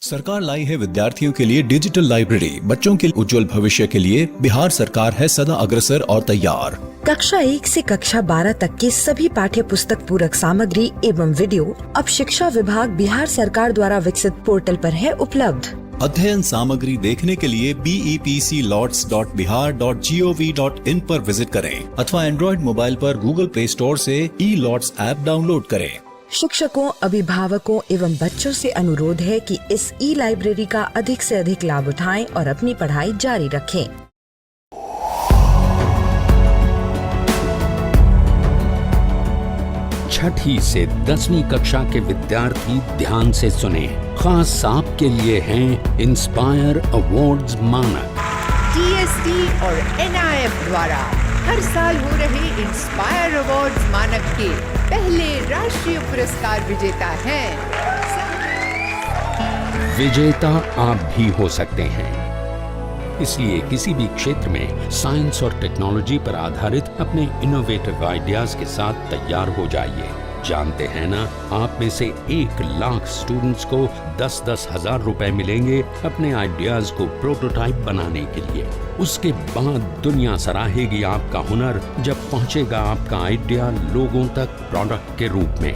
सरकार लाई है विद्यार्थियों के लिए डिजिटल लाइब्रेरी। बच्चों के उज्जवल भविष्य के लिए बिहार सरकार है सदा अग्रसर और तैयार। कक्षा 1 से कक्षा 12 तक की सभी पाठ्य पुस्तक पूरक सामग्री एवं वीडियो अब शिक्षा विभाग बिहार सरकार द्वारा विकसित पोर्टल पर है उपलब्ध। अध्ययन सामग्री देखने के लिए BEPCLots.bihar.gov.in पर विजिट करें अथवा एंड्रॉइड मोबाइल पर गूगल प्ले स्टोर से E-Lots ऐप डाउनलोड करें। शिक्षकों, अभिभावकों एवं बच्चों से अनुरोध है कि इस लाइब्रेरी का अधिक से अधिक लाभ उठाएं और अपनी पढ़ाई जारी रखें। छठी से 10वीं कक्षा के विद्यार्थी ध्यान से सुने। खास आपके लिए हैं इंस्पायर अवार्ड्स मानक। DST और NIF द्वारा हर साल हो रहे इंस्पायर अवार्ड्स मानक के पहले राष्ट्रीय पुरस्कार विजेता हैं। विजेता आप भी हो सकते हैं, इसलिए किसी भी क्षेत्र में साइंस और टेक्नोलॉजी पर आधारित अपने इनोवेटिव आइडियाज के साथ तैयार हो जाइए। जानते हैं ना, आप में से 1 लाख स्टूडेंट्स को 10-10 हजार रुपए मिलेंगे अपने आइडियाज को प्रोटोटाइप बनाने के लिए। उसके बाद दुनिया सराहेगी आपका हुनर जब पहुंचेगा आपका आइडिया लोगों तक प्रोडक्ट के रूप में।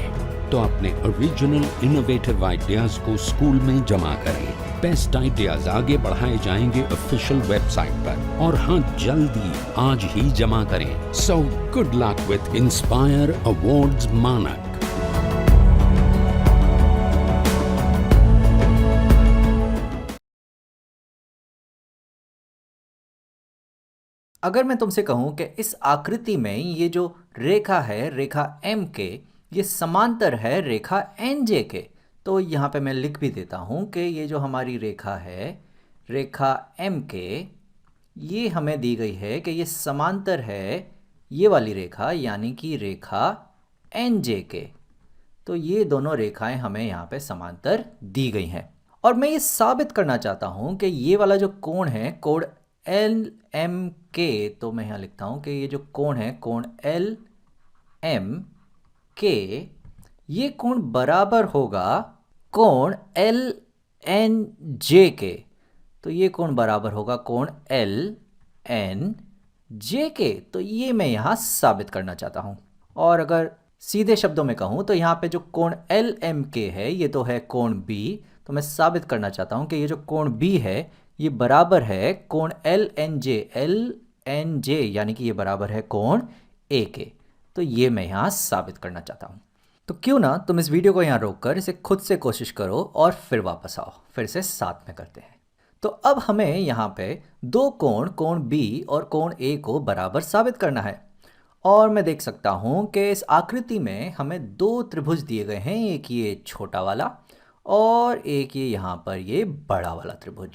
तो अपने ओरिजिनल इनोवेटिव आइडियाज को स्कूल में जमा करें। बेस्ट आइडियाज आगे बढ़ाए जाएंगे ऑफिशियल वेबसाइट पर, और हाँ, जल्दी आज ही जमा करें। So good luck with inspire awards मानक। अगर मैं तुमसे कहूं कि इस आकृति में ये जो रेखा है, रेखा एम के, ये समांतर है रेखा एन जे के, तो यहाँ पे मैं लिख भी देता हूँ कि ये जो हमारी रेखा है, रेखा एम के, ये हमें दी गई है कि ये समांतर है ये वाली रेखा, यानी कि रेखा एन जे के। तो ये दोनों रेखाएं हमें यहाँ पे समांतर दी गई हैं। और मैं ये साबित करना चाहता हूँ कि ये वाला जो कोण है, कोण एल एम के, तो मैं यहाँ लिखता हूँ कि ये जो कोण है, कोण एल एम के, ये कोण बराबर होगा कोण एल एन जे के। तो ये कोण बराबर होगा कोण एल एन जे के। तो ये मैं यहाँ साबित करना चाहता हूँ। और अगर सीधे शब्दों में कहूँ तो यहाँ पे जो कोण एल एम के है, ये तो है कोण बी। तो मैं साबित करना चाहता हूँ कि ये जो कोण बी है, ये बराबर है कोण एल एन जे, यानी कि ये बराबर है कोण ए के। तो ये मैं यहाँ साबित करना चाहता हूँ। तो क्यों ना तुम इस वीडियो को यहाँ रोककर इसे खुद से कोशिश करो और फिर वापस आओ, फिर से साथ में करते हैं। तो अब हमें यहाँ पे 2 कोण, कोण बी और कोण ए को बराबर साबित करना है। और मैं देख सकता हूँ कि इस आकृति में हमें 2 त्रिभुज दिए गए हैं, एक ये छोटा वाला और एक ये यहाँ पर ये बड़ा वाला त्रिभुज।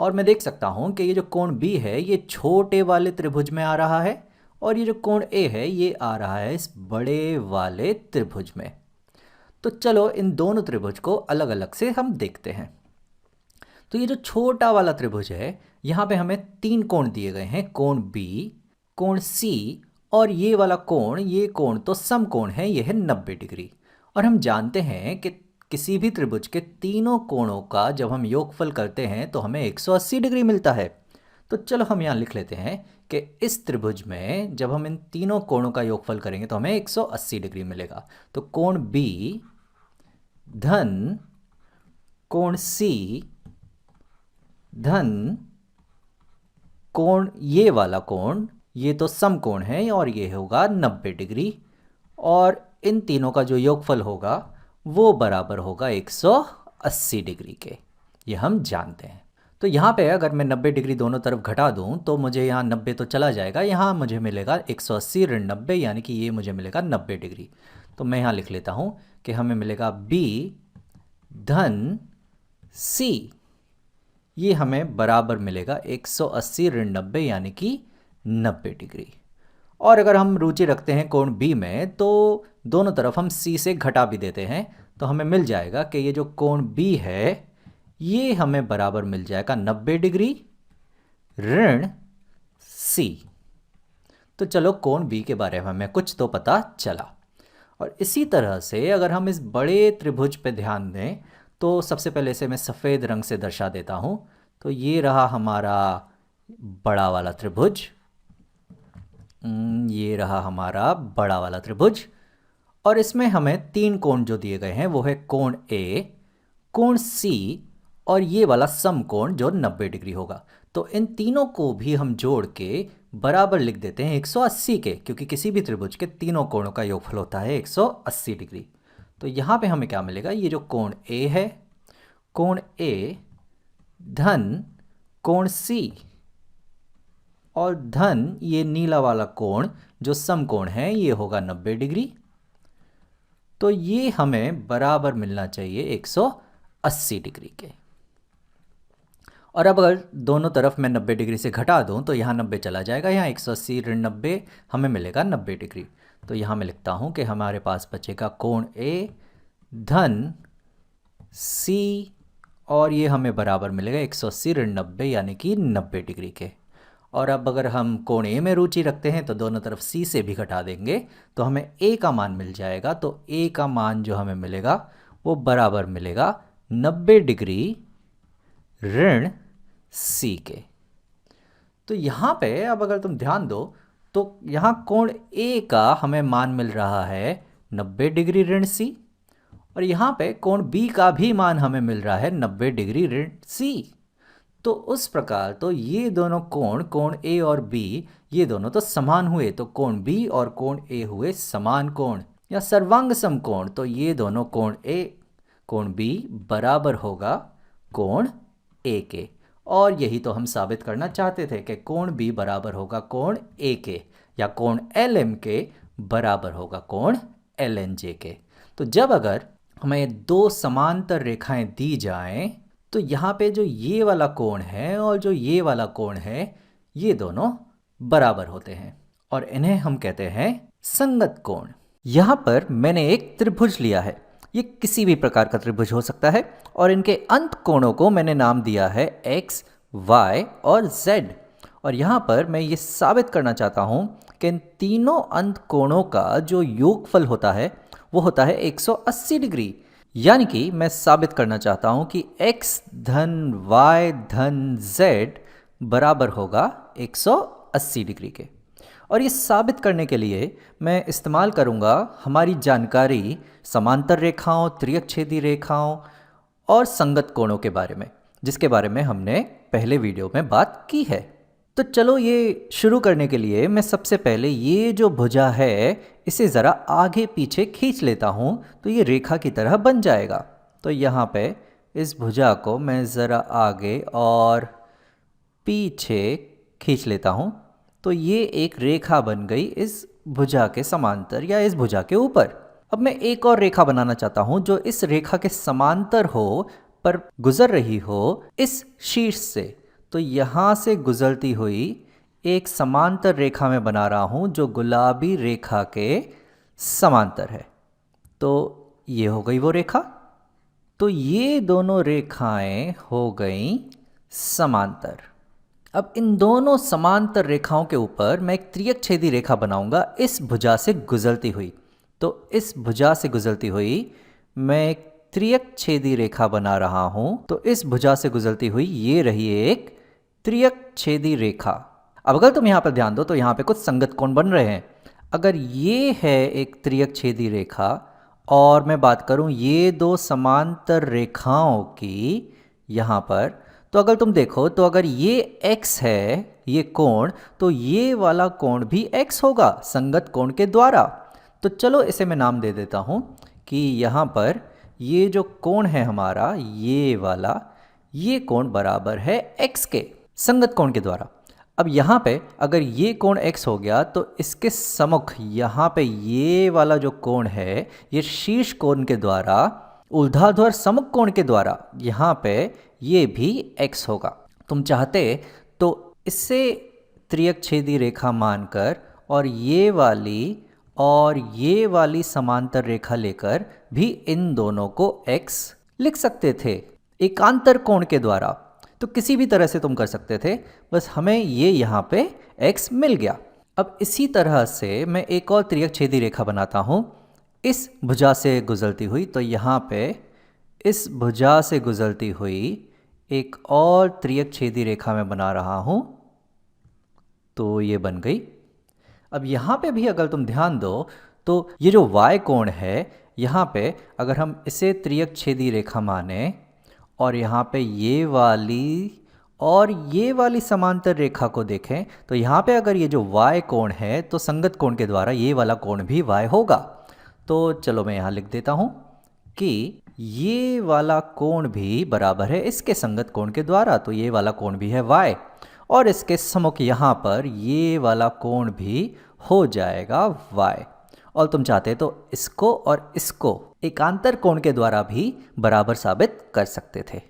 और मैं देख सकता हूँ कि ये जो कोण बी है, ये छोटे वाले त्रिभुज में आ रहा है, और ये जो कोण ए है, ये आ रहा है इस बड़े वाले त्रिभुज में। तो चलो इन दोनों त्रिभुज को अलग अलग से हम देखते हैं। तो ये जो छोटा वाला त्रिभुज है, यहाँ पे हमें 3 कोण दिए गए हैं, कोण बी, कोण सी और ये वाला कोण, ये कोण तो समकोण है, ये है 90 डिग्री। और हम जानते हैं कि किसी भी त्रिभुज के तीनों कोणों का जब हम योगफल करते हैं तो हमें 180 डिग्री मिलता है। तो चलो हम यहाँ लिख लेते हैं कि इस त्रिभुज में जब हम इन तीनों कोणों का योगफल करेंगे तो हमें 180 डिग्री मिलेगा। तो कोण बी धन कोण सी धन कोण, ये वाला कोण, ये तो समकोण है और ये होगा 90 डिग्री, और इन तीनों का जो योगफल होगा वो बराबर होगा 180 डिग्री के। ये हम जानते हैं। तो यहाँ पे अगर मैं 90 डिग्री दोनों तरफ घटा दूँ तो मुझे यहाँ 90 तो चला जाएगा, यहाँ मुझे मिलेगा 180 ऋण 90, यानी कि ये मुझे मिलेगा 90 डिग्री। तो मैं यहाँ लिख लेता हूँ कि हमें मिलेगा बी धन सी, ये हमें बराबर मिलेगा 180 ऋण 90, यानी कि 90 डिग्री। और अगर हम रुचि रखते हैं कोण बी में, तो दोनों तरफ हम सी से घटा भी देते हैं, तो हमें मिल जाएगा कि ये जो कोण बी है, ये हमें बराबर मिल जाएगा 90 डिग्री ऋण सी। तो चलो कोण बी के बारे में हमें कुछ तो पता चला। और इसी तरह से अगर हम इस बड़े त्रिभुज पे ध्यान दें तो सबसे पहले इसे मैं सफ़ेद रंग से दर्शा देता हूँ। तो ये रहा हमारा बड़ा वाला त्रिभुज, ये रहा हमारा बड़ा वाला त्रिभुज, और इसमें हमें 3 कोण जो दिए गए हैं वो है कोण ए, कोण सी और ये वाला समकोण जो 90 डिग्री होगा। तो इन तीनों को भी हम जोड़ के बराबर लिख देते हैं 180 के, क्योंकि किसी भी त्रिभुज के तीनों कोणों का योगफल होता है 180 डिग्री। तो यहाँ पे हमें क्या मिलेगा, ये जो कोण ए है, कोण ए धन कोण सी और धन ये नीला वाला कोण जो समकोण है ये होगा 90 डिग्री। तो ये हमें बराबर मिलना चाहिए 180 डिग्री के। और अब अगर दोनों तरफ मैं 90 डिग्री से घटा दूं तो यहाँ 90 चला जाएगा, यहाँ 180 ऋण 90 हमें मिलेगा 90 डिग्री। तो यहाँ मैं लिखता हूँ कि हमारे पास बचेगा कोण ए धन सी और ये हमें बराबर मिलेगा 180 ऋण 90 यानी कि 90 डिग्री के। और अब अगर हम कोण ए में रुचि रखते हैं तो दोनों तरफ सी से भी घटा देंगे तो हमें ए का मान मिल जाएगा। तो ए का मान जो हमें मिलेगा वो बराबर मिलेगा 90 डिग्री ऋण सी के। तो यहाँ पे अब अगर तुम ध्यान दो तो यहाँ कोण ए का हमें मान मिल रहा है 90 डिग्री ऋण सी और यहाँ पे कोण बी का भी मान हमें मिल रहा है 90 डिग्री ऋण सी। तो उस प्रकार तो ये दोनों कोण ए और बी ये दोनों तो समान हुए, तो कोण बी और कोण ए हुए समान कोण या सर्वांग समकोण। तो ये दोनों कोण ए कोण बी बराबर होगा कोण ए के, और यही तो हम साबित करना चाहते थे कि कोण बी बराबर होगा कोण ए के या कोण एल एम के बराबर होगा कोण एल एन जे के। तो जब अगर हमें 2 समांतर रेखाएं दी जाएं तो यहाँ पे जो ये वाला कोण है और जो ये वाला कोण है ये दोनों बराबर होते हैं और इन्हें हम कहते हैं संगत कोण। यहाँ पर मैंने एक त्रिभुज लिया है, ये किसी भी प्रकार का त्रिभुज हो सकता है और इनके अंत कोणों को मैंने नाम दिया है x, y और z। और यहाँ पर मैं ये साबित करना चाहता हूँ कि इन तीनों अंत कोणों का जो योगफल होता है वो होता है 180 डिग्री। यानी कि मैं साबित करना चाहता हूँ कि x धन y धन z बराबर होगा 180 डिग्री के। और ये साबित करने के लिए मैं इस्तेमाल करूँगा हमारी जानकारी समांतर रेखाओं, त्रियकछेदी रेखाओं और संगत कोणों के बारे में, जिसके बारे में हमने पहले वीडियो में बात की है। तो चलो ये शुरू करने के लिए मैं सबसे पहले ये जो भुजा है इसे ज़रा आगे पीछे खींच लेता हूँ तो ये रेखा की तरह बन जाएगा। तो यहाँ पे इस भुजा को मैं ज़रा आगे और पीछे खींच लेता हूँ तो ये एक रेखा बन गई इस भुजा के समांतर या इस भुजा के ऊपर। अब मैं एक और रेखा बनाना चाहता हूँ जो इस रेखा के समांतर हो पर गुजर रही हो इस शीर्ष से। तो यहाँ से गुजरती हुई एक समांतर रेखा में बना रहा हूँ जो गुलाबी रेखा के समांतर है। तो ये हो गई वो रेखा। तो ये दोनों रेखाएं हो गई समांतर। अब इन दोनों समांतर रेखाओं के ऊपर मैं एक त्रियकछेदी रेखा बनाऊंगा इस भुजा से गुजरती हुई। तो इस भुजा से गुजरती हुई मैं एक त्रियकछेदी रेखा बना रहा हूँ। तो इस भुजा से गुजरती हुई ये रही एक त्रियकछेदी रेखा। अब अगर तुम यहाँ पर ध्यान दो तो यहाँ पे कुछ संगत कोण बन रहे हैं। अगर ये है एक त्रियकछेदी रेखा और मैं बात करूँ ये 2 समांतर रेखाओं की यहाँ पर, तो अगर तुम देखो तो अगर ये x है ये कोण तो ये वाला कोण भी x होगा संगत कोण के द्वारा। तो चलो इसे मैं नाम दे देता हूँ कि यहाँ पर ये जो कोण है हमारा ये वाला ये कोण बराबर है x के संगत कोण के द्वारा। अब यहाँ पे अगर ये कोण x हो गया तो इसके सम्मुख यहाँ पे ये वाला जो कोण है ये शीर्ष कोण के द्वारा ऊर्ध्वाधर सम्मुख कोण के द्वारा यहाँ पे ये भी x होगा। तुम चाहते तो इससे त्रियकछेदी रेखा मानकर और ये वाली समांतर रेखा लेकर भी इन दोनों को x लिख सकते थे एकांतर कोण के द्वारा। तो किसी भी तरह से तुम कर सकते थे, बस हमें ये यहाँ पे x मिल गया। अब इसी तरह से मैं एक और त्रियकछेदी रेखा बनाता हूँ इस भुजा से गुजरती हुई। तो यहाँ पे इस भुजा से गुजरती हुई एक और त्रियक छेदी रेखा मैं बना रहा हूँ। तो ये बन गई। अब यहाँ पे भी अगर तुम ध्यान दो तो ये जो y कोण है, यहाँ पे अगर हम इसे त्रियक छेदी रेखा माने और यहाँ पे ये वाली और ये वाली समांतर रेखा को देखें तो यहाँ पे अगर ये जो y कोण है तो संगत कोण के द्वारा ये वाला कोण भी y होगा। तो चलो मैं यहाँ लिख देता हूँ कि ये वाला कोण भी बराबर है इसके संगत कोण के द्वारा, तो ये वाला कोण भी है y और इसके सम्मुख यहाँ पर ये वाला कोण भी हो जाएगा y। और तुम चाहते तो इसको और इसको एकांतर कोण के द्वारा भी बराबर साबित कर सकते थे।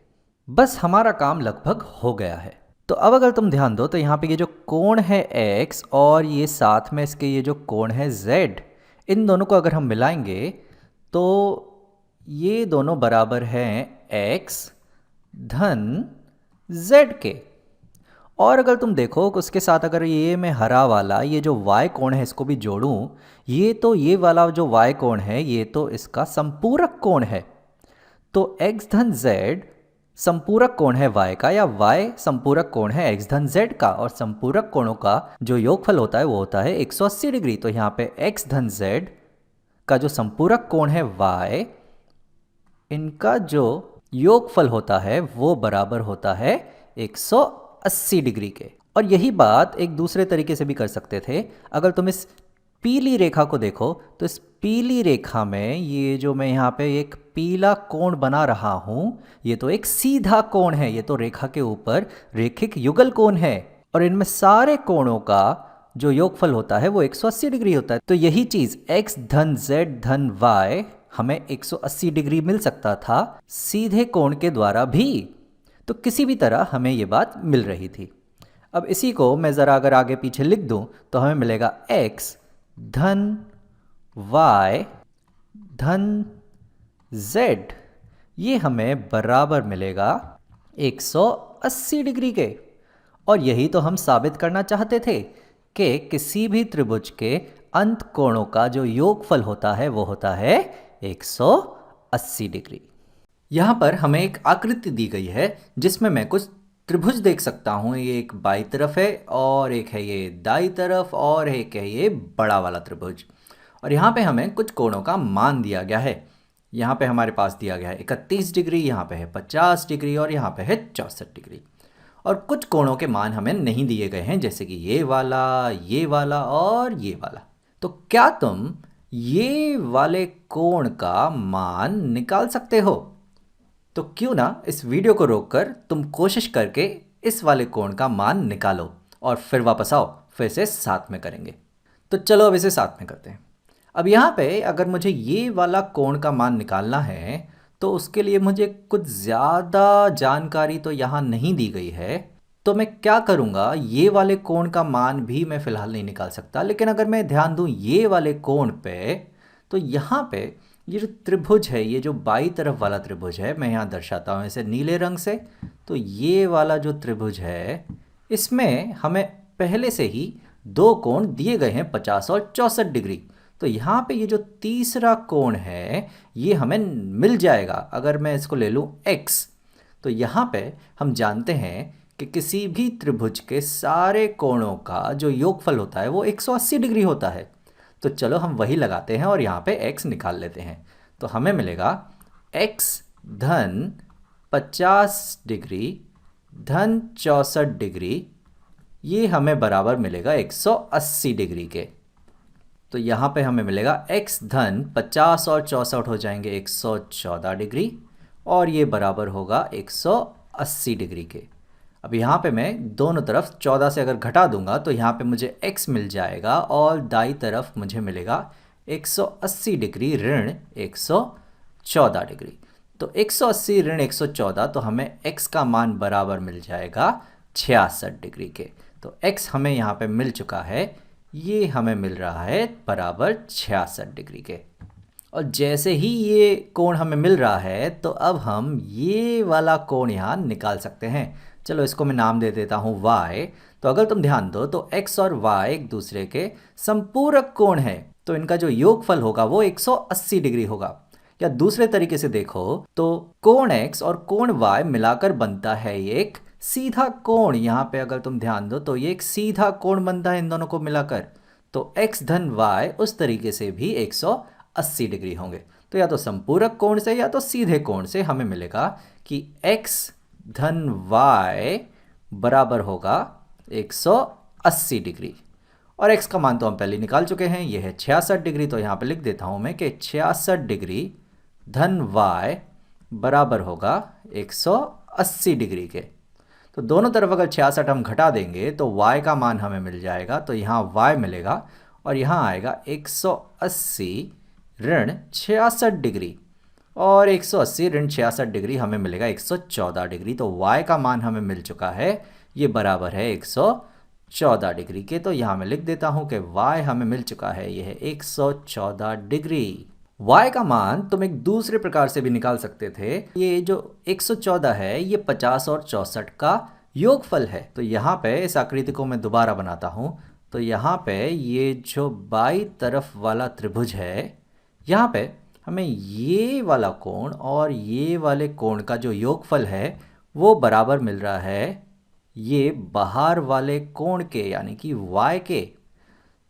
बस हमारा काम लगभग हो गया है। तो अब अगर तुम ध्यान दो तो यहाँ पे ये जो कोण है x और ये साथ में इसके ये जो कोण है z, इन दोनों को अगर हम मिलाएंगे तो ये दोनों बराबर हैं x धन z के। और अगर तुम देखो उसके साथ अगर ये मैं हरा वाला ये जो y कोण है इसको भी जोड़ूं, ये तो ये वाला जो y कोण है ये तो इसका संपूरक कोण है। तो x धन z संपूरक कोण है y का, या y संपूरक कोण है x धन z का, और संपूरक कोणों का जो योगफल होता है वो होता है 180 डिग्री। तो यहाँ पे x धन z का जो संपूरक कोण है y, इनका जो योगफल होता है वो बराबर होता है 180 डिग्री के। और यही बात एक दूसरे तरीके से भी कर सकते थे। अगर तुम इस पीली रेखा को देखो तो इस पीली रेखा में ये जो मैं यहाँ पे एक पीला कोण बना रहा हूँ, ये तो एक सीधा कोण है, ये तो रेखा के ऊपर रेखिक युगल कोण है और इनमें सारे कोणों का जो योगफल होता है वो 180 डिग्री होता है। तो यही चीज़ x धन z धन y हमें 180 डिग्री मिल सकता था सीधे कोण के द्वारा भी। तो किसी भी तरह हमें ये बात मिल रही थी। अब इसी को मैं ज़रा अगर आगे पीछे लिख दूं तो हमें मिलेगा x धन y धन z, ये हमें बराबर मिलेगा 180 डिग्री के। और यही तो हम साबित करना चाहते थे कि किसी भी त्रिभुज के अंत कोणों का जो योगफल होता है वो होता है 180 डिग्री। यहाँ पर हमें एक आकृति दी गई है जिसमें मैं कुछ त्रिभुज देख सकता हूँ। ये एक बाई तरफ है और एक है ये दाई तरफ और एक है ये बड़ा वाला त्रिभुज। और यहाँ पे हमें कुछ कोणों का मान दिया गया है। यहाँ पे हमारे पास दिया गया है 31 डिग्री, यहाँ पे है 50 डिग्री और यहाँ पे है 64 डिग्री। और कुछ कोणों के मान हमें नहीं दिए गए हैं, जैसे कि ये वाला और ये वाला। तो क्या तुम ये वाले कोण का मान निकाल सकते हो? तो क्यों ना इस वीडियो को रोककर तुम कोशिश करके इस वाले कोण का मान निकालो और फिर वापस आओ, फिर से साथ में करेंगे। तो चलो अब इसे साथ में करते हैं। अब यहाँ पे अगर मुझे ये वाला कोण का मान निकालना है तो उसके लिए मुझे कुछ ज़्यादा जानकारी तो यहाँ नहीं दी गई है। तो मैं क्या करूँगा, ये वाले कोण का मान भी मैं फ़िलहाल नहीं निकाल सकता, लेकिन अगर मैं ध्यान दूँ ये वाले कोण पे, तो यहाँ पे ये जो त्रिभुज है, ये जो बाई तरफ वाला त्रिभुज है, मैं यहाँ दर्शाता हूँ इसे नीले रंग से। तो ये वाला जो त्रिभुज है इसमें हमें पहले से ही दो कोण दिए गए हैं 50 और 64 डिग्री। तो यहाँ पे ये जो तीसरा कोण है ये हमें मिल जाएगा। अगर मैं इसको ले लूँ x, तो यहाँ पे हम जानते हैं कि किसी भी त्रिभुज के सारे कोणों का जो योगफल होता है वो 180 डिग्री होता है। तो चलो हम वही लगाते हैं और यहाँ पे x निकाल लेते हैं। तो हमें मिलेगा x धन 50 डिग्री धन 64 डिग्री, ये हमें बराबर मिलेगा 180 डिग्री के। तो यहाँ पे हमें मिलेगा x धन 50 और 64 हो जाएंगे 114 डिग्री और ये बराबर होगा 180 डिग्री के। अब यहाँ पे मैं दोनों तरफ 14 से अगर घटा दूंगा तो यहाँ पे मुझे x मिल जाएगा और दाई तरफ मुझे मिलेगा 180 डिग्री ऋण 114 डिग्री। तो 180 ऋण 114, तो हमें x का मान बराबर मिल जाएगा 66 डिग्री के। तो x हमें यहाँ पे मिल चुका है, ये हमें मिल रहा है बराबर 66 डिग्री के। और जैसे ही ये कोण हमें मिल रहा है तो अब हम ये वाला कोण यहाँ निकाल सकते हैं। चलो इसको मैं नाम दे देता हूँ y। तो अगर तुम ध्यान दो तो x और y एक दूसरे के संपूरक कोण है, तो इनका जो योगफल होगा वो 180 डिग्री होगा। या दूसरे तरीके से देखो तो कोण x और कोण y मिलाकर बनता है एक सीधा कोण। यहाँ पे अगर तुम ध्यान दो तो ये एक सीधा कोण बनता है इन दोनों को मिलाकर। तो x धन y उस तरीके से भी 180 डिग्री होंगे। तो या तो संपूरक कोण से या तो सीधे कोण से हमें मिलेगा कि x धन y बराबर होगा 180 डिग्री। और x का मान तो हम पहले निकाल चुके हैं, यह है 66 डिग्री। तो यहाँ पे लिख देता हूँ मैं कि 66 डिग्री धन y बराबर होगा 180 डिग्री के। तो दोनों तरफ अगर 66 हम घटा देंगे तो y का मान हमें मिल जाएगा। तो यहाँ y मिलेगा और यहाँ आएगा 180 ऋण 66 डिग्री, और 180 ऋण 66 डिग्री हमें मिलेगा 114 डिग्री। तो y का मान हमें मिल चुका है, ये बराबर है 114 डिग्री के। तो यहाँ मैं लिख देता हूँ कि y हमें मिल चुका है, यह है 114 डिग्री। y का मान तुम एक दूसरे प्रकार से भी निकाल सकते थे। ये जो 114 है ये 50 और 64 का योगफल है। तो यहाँ पे इस आकृति को मैं दोबारा बनाता हूँ। तो यहाँ पे ये जो बाई तरफ वाला त्रिभुज है, यहाँ पे हमें ये वाला कोण और ये वाले कोण का जो योगफल है वो बराबर मिल रहा है ये बाहर वाले कोण के, यानी कि y के।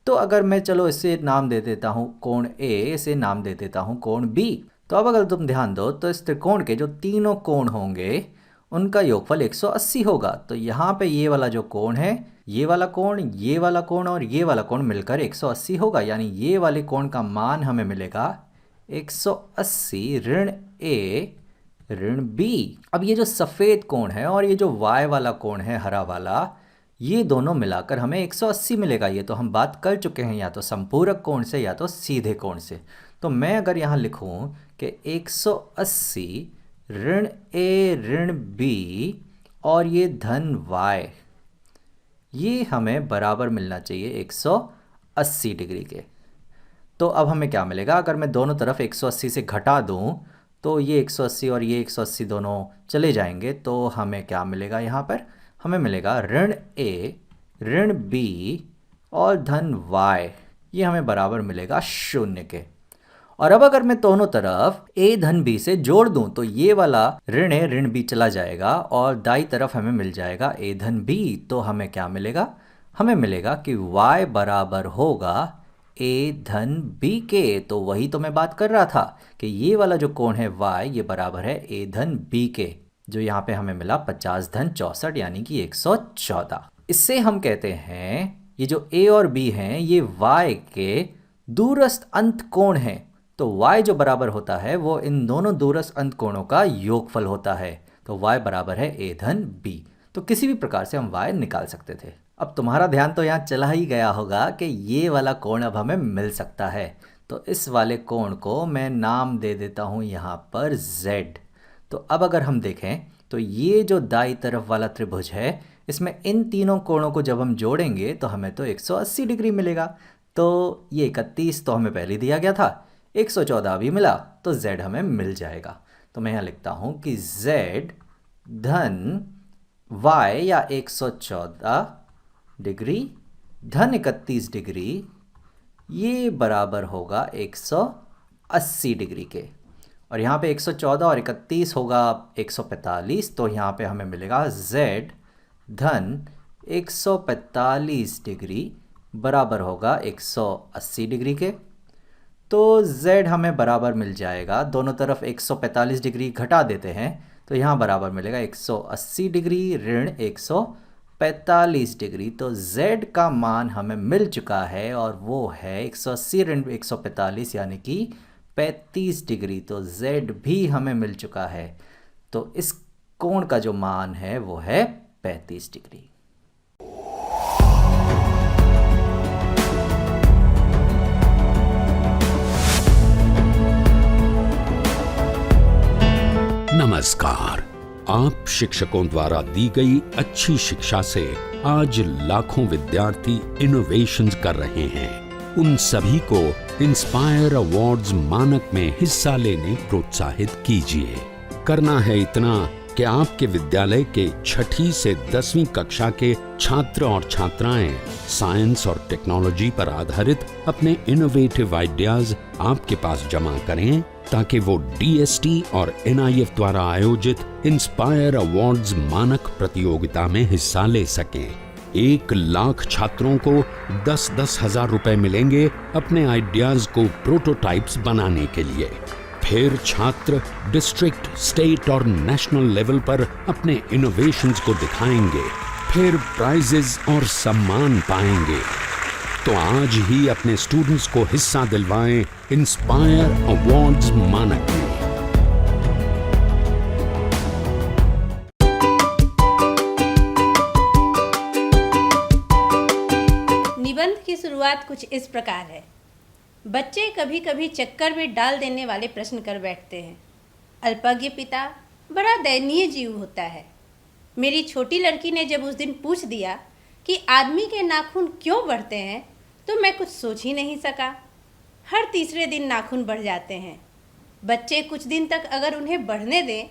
तो अगर मैं चलो इसे नाम दे देता हूँ कोण A, इसे नाम दे देता हूँ कोण B। तो अब अगर तुम ध्यान दो तो इस त्रिकोण के जो तीनों कोण होंगे उनका योगफल 180 होगा। तो यहाँ पे ये वाला जो कोण है, ये वाला कोण, ये वाला कोण और ये वाला कोण मिलकर 180 होगा। यानी ये वाले कोण का मान हमें मिलेगा 180 ऋण A ऋण B। अब ये जो सफ़ेद कोण है और ये जो y वाला कोण है हरा वाला, ये दोनों मिलाकर हमें 180 मिलेगा। ये तो हम बात कर चुके हैं, या तो संपूरक कोण से या तो सीधे कोण से। तो मैं अगर यहाँ लिखूँ कि 180 ऋण A ऋण B और ये धन y, ये हमें बराबर मिलना चाहिए 180 डिग्री के। तो अब हमें क्या मिलेगा, अगर मैं दोनों तरफ 180 से घटा दूँ तो ये 180 और ये 180 दोनों चले जाएंगे। तो हमें क्या मिलेगा, यहाँ पर हमें मिलेगा ऋण A ऋण B और धन y, ये हमें बराबर मिलेगा 0 के। और अब अगर मैं दोनों तरफ A धन B से जोड़ दूं तो ये वाला ऋण A ऋण B चला जाएगा और दाई तरफ हमें मिल जाएगा A धन B। तो हमें क्या मिलेगा, हमें मिलेगा कि y बराबर होगा A धन B के। तो वही तो मैं बात कर रहा था कि ये वाला जो कोण है y, ये बराबर है A धन B के, जो यहाँ पे हमें मिला 50 धन 64 यानी कि 114। इससे हम कहते हैं ये जो A और B हैं ये y के दूरस्थ अंत कोण हैं। तो y जो बराबर होता है वो इन दोनों दूरस्थ अंत कोणों का योगफल होता है। तो y बराबर है A धन B। तो किसी भी प्रकार से हम y निकाल सकते थे। अब तुम्हारा ध्यान तो यहाँ चला ही गया होगा कि ये वाला कोण अब हमें मिल सकता है। तो इस वाले कोण को मैं नाम दे देता हूँ यहाँ पर Z। तो अब अगर हम देखें तो ये जो दाई तरफ वाला त्रिभुज है, इसमें इन तीनों कोणों को जब हम जोड़ेंगे तो हमें तो 180 डिग्री मिलेगा। तो ये 31 तो हमें पहले दिया गया था, 114 भी मिला, तो Z हमें मिल जाएगा। तो मैं यहाँ लिखता हूँ कि Z धन Y या 114 डिग्री धन 31 डिग्री, ये बराबर होगा 180 डिग्री के। और यहाँ पे 114 और 31 होगा 145। तो यहाँ पे हमें मिलेगा Z धन 145 डिग्री बराबर होगा 180 डिग्री के। तो Z हमें बराबर मिल जाएगा, दोनों तरफ 145 डिग्री घटा देते हैं तो यहाँ बराबर मिलेगा 180 डिग्री ऋण 145 डिग्री। तो Z का मान हमें मिल चुका है और वो है 180 ऋण 145 यानी कि 35 डिग्री। तो Z भी हमें मिल चुका है। तो इस कोण का जो मान है वो है 35 डिग्री। नमस्कार। आप शिक्षकों द्वारा दी गई अच्छी शिक्षा से आज लाखों विद्यार्थी इनोवेशंस कर रहे हैं। उन सभी को इंस्पायर अवार्ड्स मानक में हिस्सा लेने प्रोत्साहित कीजिए। करना है इतना कि आपके विद्यालय के 6ठी से 10वीं कक्षा के छात्र और छात्राएं साइंस और टेक्नोलॉजी पर आधारित अपने इनोवेटिव आइडियाज आपके पास जमा करें, ताकि वो DST और NIF द्वारा आयोजित इंस्पायर अवार्ड्स मानक प्रतियोगिता में हिस्सा ले सकें। 1 लाख छात्रों को 10-10 हजार रुपए मिलेंगे अपने आइडियाज को प्रोटोटाइप्स बनाने के लिए। फिर छात्र डिस्ट्रिक्ट, स्टेट और नेशनल लेवल पर अपने इनोवेशंस को दिखाएंगे, फिर प्राइजेस और सम्मान पाएंगे। तो आज ही अपने स्टूडेंट्स को हिस्सा दिलवाएं इंस्पायर अवार्ड्स मानक में। निबंध की शुरुआत कुछ इस प्रकार है। बच्चे कभी कभी चक्कर में डाल देने वाले प्रश्न कर बैठते हैं। अल्पज्ञ पिता बड़ा दयनीय जीव होता है। मेरी छोटी लड़की ने जब उस दिन पूछ दिया कि आदमी के नाखून क्यों बढ़ते हैं, तो मैं कुछ सोच ही नहीं सका। हर तीसरे दिन नाखून बढ़ जाते हैं। बच्चे कुछ दिन तक अगर उन्हें बढ़ने दें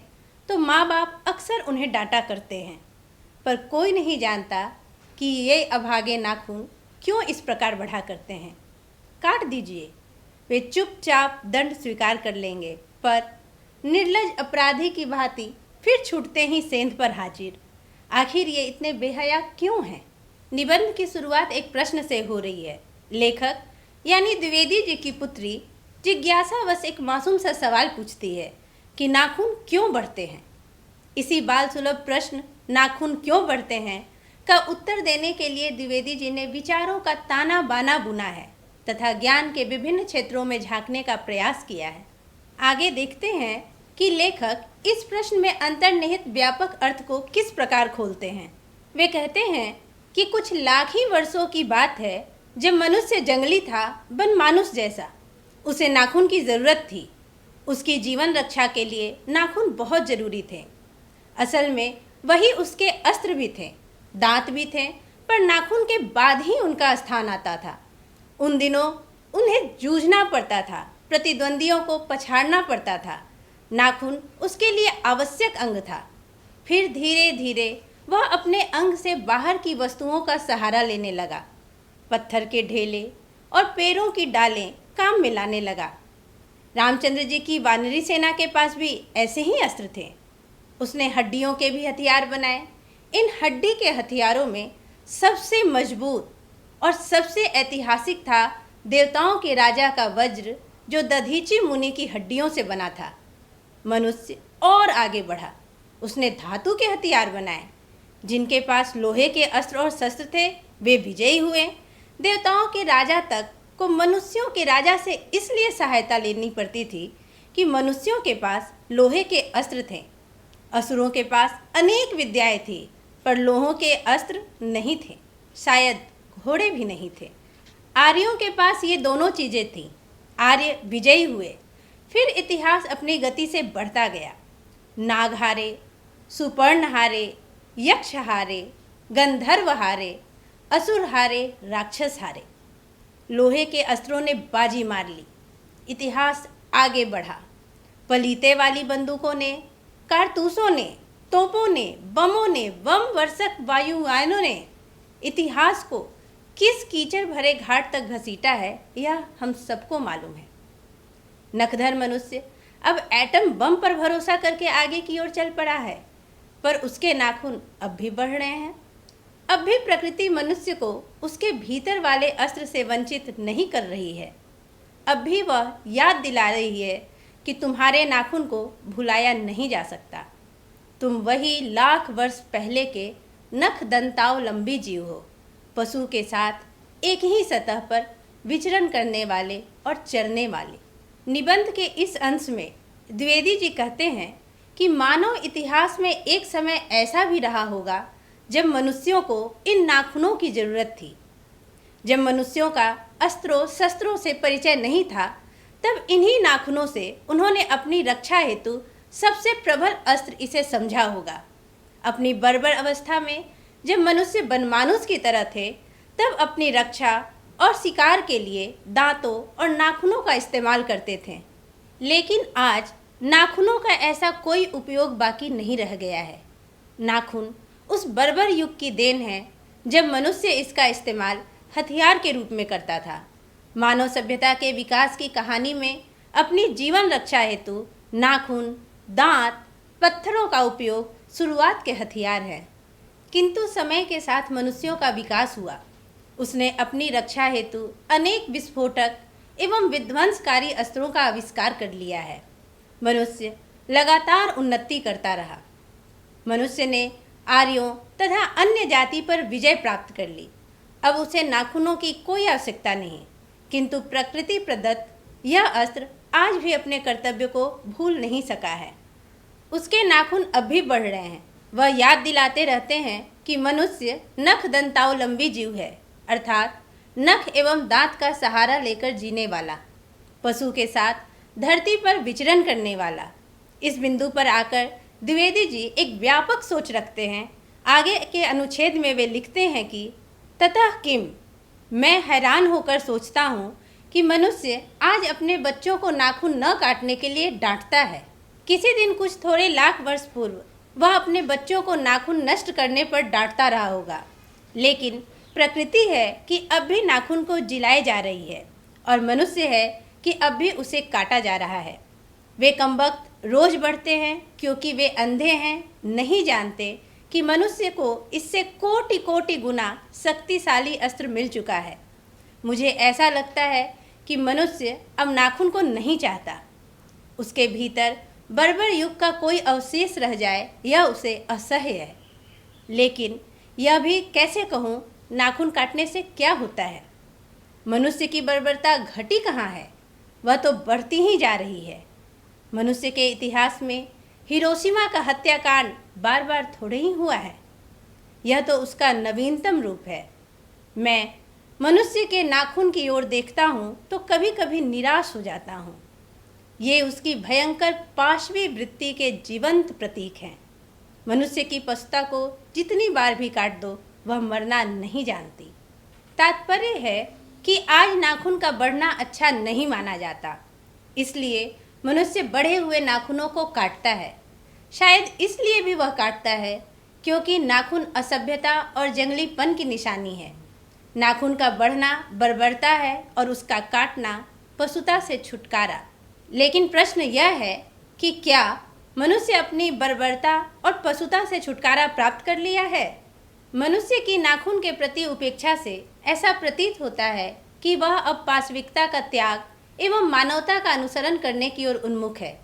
तो माँ बाप अक्सर उन्हें डांटा करते हैं, पर कोई नहीं जानता कि ये अभागे नाखून क्यों इस प्रकार बढ़ा करते हैं। काट दीजिए, वे चुपचाप दंड स्वीकार कर लेंगे, पर निर्लज अपराधी की भांति फिर छूटते ही सेंध पर हाजिर। आखिर ये इतने बेहया क्यों हैं? निबंध की शुरुआत एक प्रश्न से हो रही है। लेखक यानी द्विवेदी जी की पुत्री जिज्ञासावश एक मासूम सा सवाल पूछती है कि नाखून क्यों बढ़ते हैं। इसी बाल सुलभ प्रश्न नाखून क्यों बढ़ते हैं का उत्तर देने के लिए द्विवेदी जी ने विचारों का ताना बाना बुना है तथा ज्ञान के विभिन्न क्षेत्रों में झांकने का प्रयास किया है। आगे देखते हैं कि लेखक इस प्रश्न में अंतर्निहित व्यापक अर्थ को किस प्रकार खोलते हैं। वे कहते हैं कि कुछ लाख ही वर्षों की बात है जब मनुष्य जंगली था, बनमानुष जैसा। उसे नाखून की ज़रूरत थी। उसकी जीवन रक्षा के लिए नाखून बहुत ज़रूरी थे। असल में वही उसके अस्त्र भी थे, दांत भी थे, पर नाखून के बाद ही उनका स्थान आता था। उन दिनों उन्हें जूझना पड़ता था, प्रतिद्वंदियों को पछाड़ना पड़ता था। नाखून उसके लिए आवश्यक अंग था। फिर धीरे धीरे वह अपने अंग से बाहर की वस्तुओं का सहारा लेने लगा। पत्थर के ढेले और पेड़ों की डालें काम में लाने लगा। रामचंद्र जी की वानरी सेना के पास भी ऐसे ही अस्त्र थे। उसने हड्डियों के भी हथियार बनाए। इन हड्डी के हथियारों में सबसे मजबूत और सबसे ऐतिहासिक था देवताओं के राजा का वज्र, जो दधीची मुनि की हड्डियों से बना था। मनुष्य और आगे बढ़ा। उसने धातु के हथियार बनाए। जिनके पास लोहे के अस्त्र और शस्त्र थे वे विजयी हुए। देवताओं के राजा तक को मनुष्यों के राजा से इसलिए सहायता लेनी पड़ती थी कि मनुष्यों के पास लोहे के अस्त्र थे। असुरों के पास अनेक विद्याएं थी, पर लोहों के अस्त्र नहीं थे, शायद घोड़े भी नहीं थे। आर्यों के पास ये दोनों चीज़ें थीं। आर्य विजयी हुए। फिर इतिहास अपनी गति से बढ़ता गया। नाग हारे, सुपर्ण हारे, यक्ष हारे, गंधर्व हारे, असुर हारे, राक्षस हारे। लोहे के अस्त्रों ने बाजी मार ली। इतिहास आगे बढ़ा। पलीते वाली बंदूकों ने, कारतूसों ने, तोपों ने, बमों ने, बम वर्षक वायुयानों ने इतिहास को किस कीचड़ भरे घाट तक घसीटा है, यह हम सबको मालूम है। नखधर मनुष्य अब एटम बम पर भरोसा करके आगे की ओर चल पड़ा है, पर उसके नाखून अब भी बढ़ रहे हैं। अब भी प्रकृति मनुष्य को उसके भीतर वाले अस्त्र से वंचित नहीं कर रही है। अब भी वह याद दिला रही है कि तुम्हारे नाखून को भुलाया नहीं जा सकता। तुम वही लाख वर्ष पहले के नख दंतावलंबी जीव हो, पशु के साथ एक ही सतह पर विचरण करने वाले और चरने वाले। निबंध के इस अंश में द्विवेदी जी कहते हैं कि मानव इतिहास में एक समय ऐसा भी रहा होगा जब मनुष्यों को इन नाखूनों की ज़रूरत थी। जब मनुष्यों का अस्त्रों शस्त्रों से परिचय नहीं था, तब इन्हीं नाखूनों से उन्होंने अपनी रक्षा हेतु सबसे प्रबल अस्त्र इसे समझा होगा। अपनी बर्बर अवस्था में जब मनुष्य बनमानुष की तरह थे, तब अपनी रक्षा और शिकार के लिए दांतों और नाखूनों का इस्तेमाल करते थे। लेकिन आज नाखूनों का ऐसा कोई उपयोग बाकी नहीं रह गया है। नाखून उस बर्बर युग की देन है जब मनुष्य इसका इस्तेमाल हथियार के रूप में करता था। मानव सभ्यता के विकास की कहानी में अपनी जीवन रक्षा हेतु नाखून, दांत, पत्थरों का उपयोग शुरुआत के हथियार हैं। किंतु समय के साथ मनुष्यों का विकास हुआ। उसने अपनी रक्षा हेतु अनेक विस्फोटक एवं विध्वंसकारी अस्त्रों का आविष्कार कर लिया है। मनुष्य लगातार उन्नति करता रहा। मनुष्य ने आर्यों तथा अन्य जाति पर विजय प्राप्त कर ली। अब उसे नाखूनों की कोई आवश्यकता नहीं, किंतु प्रकृति प्रदत्त यह अस्त्र आज भी अपने कर्तव्य को भूल नहीं सका है। उसके नाखून अब भी बढ़ रहे हैं। वह याद दिलाते रहते हैं कि मनुष्य नख दंतावलंबी जीव है, अर्थात नख एवं दांत का सहारा लेकर जीने वाला, पशु के साथ धरती पर विचरण करने वाला। इस बिंदु पर आकर द्विवेदी जी एक व्यापक सोच रखते हैं। आगे के अनुच्छेद में वे लिखते हैं कि ततः किम, मैं हैरान होकर सोचता हूँ कि मनुष्य आज अपने बच्चों को नाखून न काटने के लिए डांटता है। किसी दिन कुछ थोड़े लाख वर्ष पूर्व वह अपने बच्चों को नाखून नष्ट करने पर डांटता रहा होगा, लेकिन प्रकृति है कि अब भी नाखून को जिलाए जा रही है और मनुष्य है कि अब भी उसे काटा जा रहा है। वे कमबख्त रोज बढ़ते हैं क्योंकि वे अंधे हैं, नहीं जानते कि मनुष्य को इससे कोटि कोटि गुना शक्तिशाली अस्त्र मिल चुका है। मुझे ऐसा लगता है कि मनुष्य अब नाखून को नहीं चाहता। उसके भीतर बर्बर युग का कोई अवशेष रह जाए यह उसे असह्य है। लेकिन यह भी कैसे कहूँ, नाखून काटने से क्या होता है? मनुष्य की बर्बरता घटी कहाँ है? वह तो बढ़ती ही जा रही है। मनुष्य के इतिहास में हिरोशिमा का हत्याकांड बार बार थोड़े ही हुआ है। यह तो उसका नवीनतम रूप है। मैं मनुष्य के नाखून की ओर देखता हूँ तो कभी कभी निराश हो जाता हूँ। ये उसकी भयंकर पाशवी वृत्ति के जीवंत प्रतीक हैं। मनुष्य की पशुता को जितनी बार भी काट दो वह मरना नहीं जानती। तात्पर्य है कि आज नाखून का बढ़ना अच्छा नहीं माना जाता, इसलिए मनुष्य बढ़े हुए नाखूनों को काटता है। शायद इसलिए भी वह काटता है क्योंकि नाखून असभ्यता और जंगलीपन की निशानी है। नाखून का बढ़ना बर्बरता है और उसका काटना पशुता से छुटकारा। लेकिन प्रश्न यह है कि क्या मनुष्य अपनी बर्बरता और पशुता से छुटकारा प्राप्त कर लिया है? मनुष्य की नाखून के प्रति उपेक्षा से ऐसा प्रतीत होता है कि वह अब पाशविकता का त्याग एवं मानवता का अनुसरण करने की ओर उन्मुख है,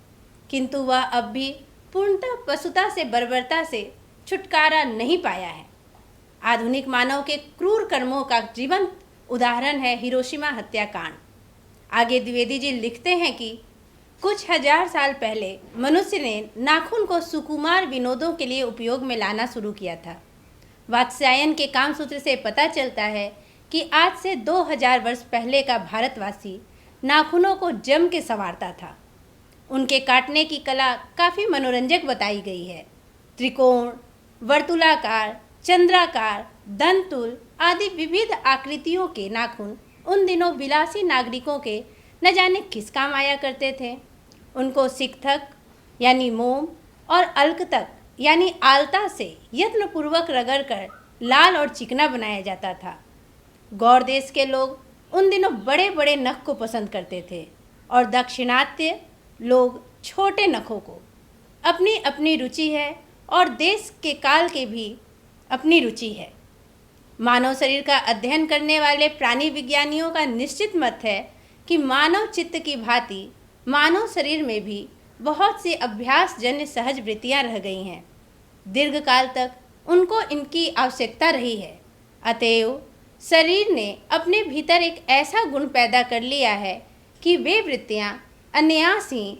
किंतु वह अब भी पूर्णतः पशुता से बर्बरता से छुटकारा नहीं पाया है। आधुनिक मानव के क्रूर कर्मों का जीवंत उदाहरण है हिरोशिमा हत्याकांड। आगे द्विवेदी जी लिखते हैं कि कुछ हजार साल पहले मनुष्य ने नाखून को सुकुमार विनोदों के लिए उपयोग में लाना शुरू किया था। वात्स्यायन के कामसूत्र से पता चलता है कि आज से 2000 वर्ष पहले का भारतवासी नाखूनों को जम के संवारता था। उनके काटने की कला काफ़ी मनोरंजक बताई गई है। त्रिकोण, वर्तुलाकार, चंद्राकार, दंतुल आदि विविध आकृतियों के नाखून उन दिनों विलासी नागरिकों के न जाने किस काम आया करते थे। उनको सिकथक यानी मोम और अलकतक यानी आलता से यत्नपूर्वक रगड़कर लाल और चिकना बनाया जाता था। गौर देश के लोग उन दिनों बड़े बड़े नख को पसंद करते थे और दाक्षिणात्य लोग छोटे नखों को। अपनी अपनी रुचि है और देश के काल के भी अपनी रुचि है। मानव शरीर का अध्ययन करने वाले प्राणी विज्ञानियों का निश्चित मत है कि मानव चित्त की भांति मानव शरीर में भी बहुत सी अभ्यासजन्य सहज वृत्तियाँ रह गई हैं। दीर्घकाल तक उनको इनकी आवश्यकता रही है। अतएव शरीर ने अपने भीतर एक ऐसा गुण पैदा कर लिया है कि वे वृत्तियाँ अनायास ही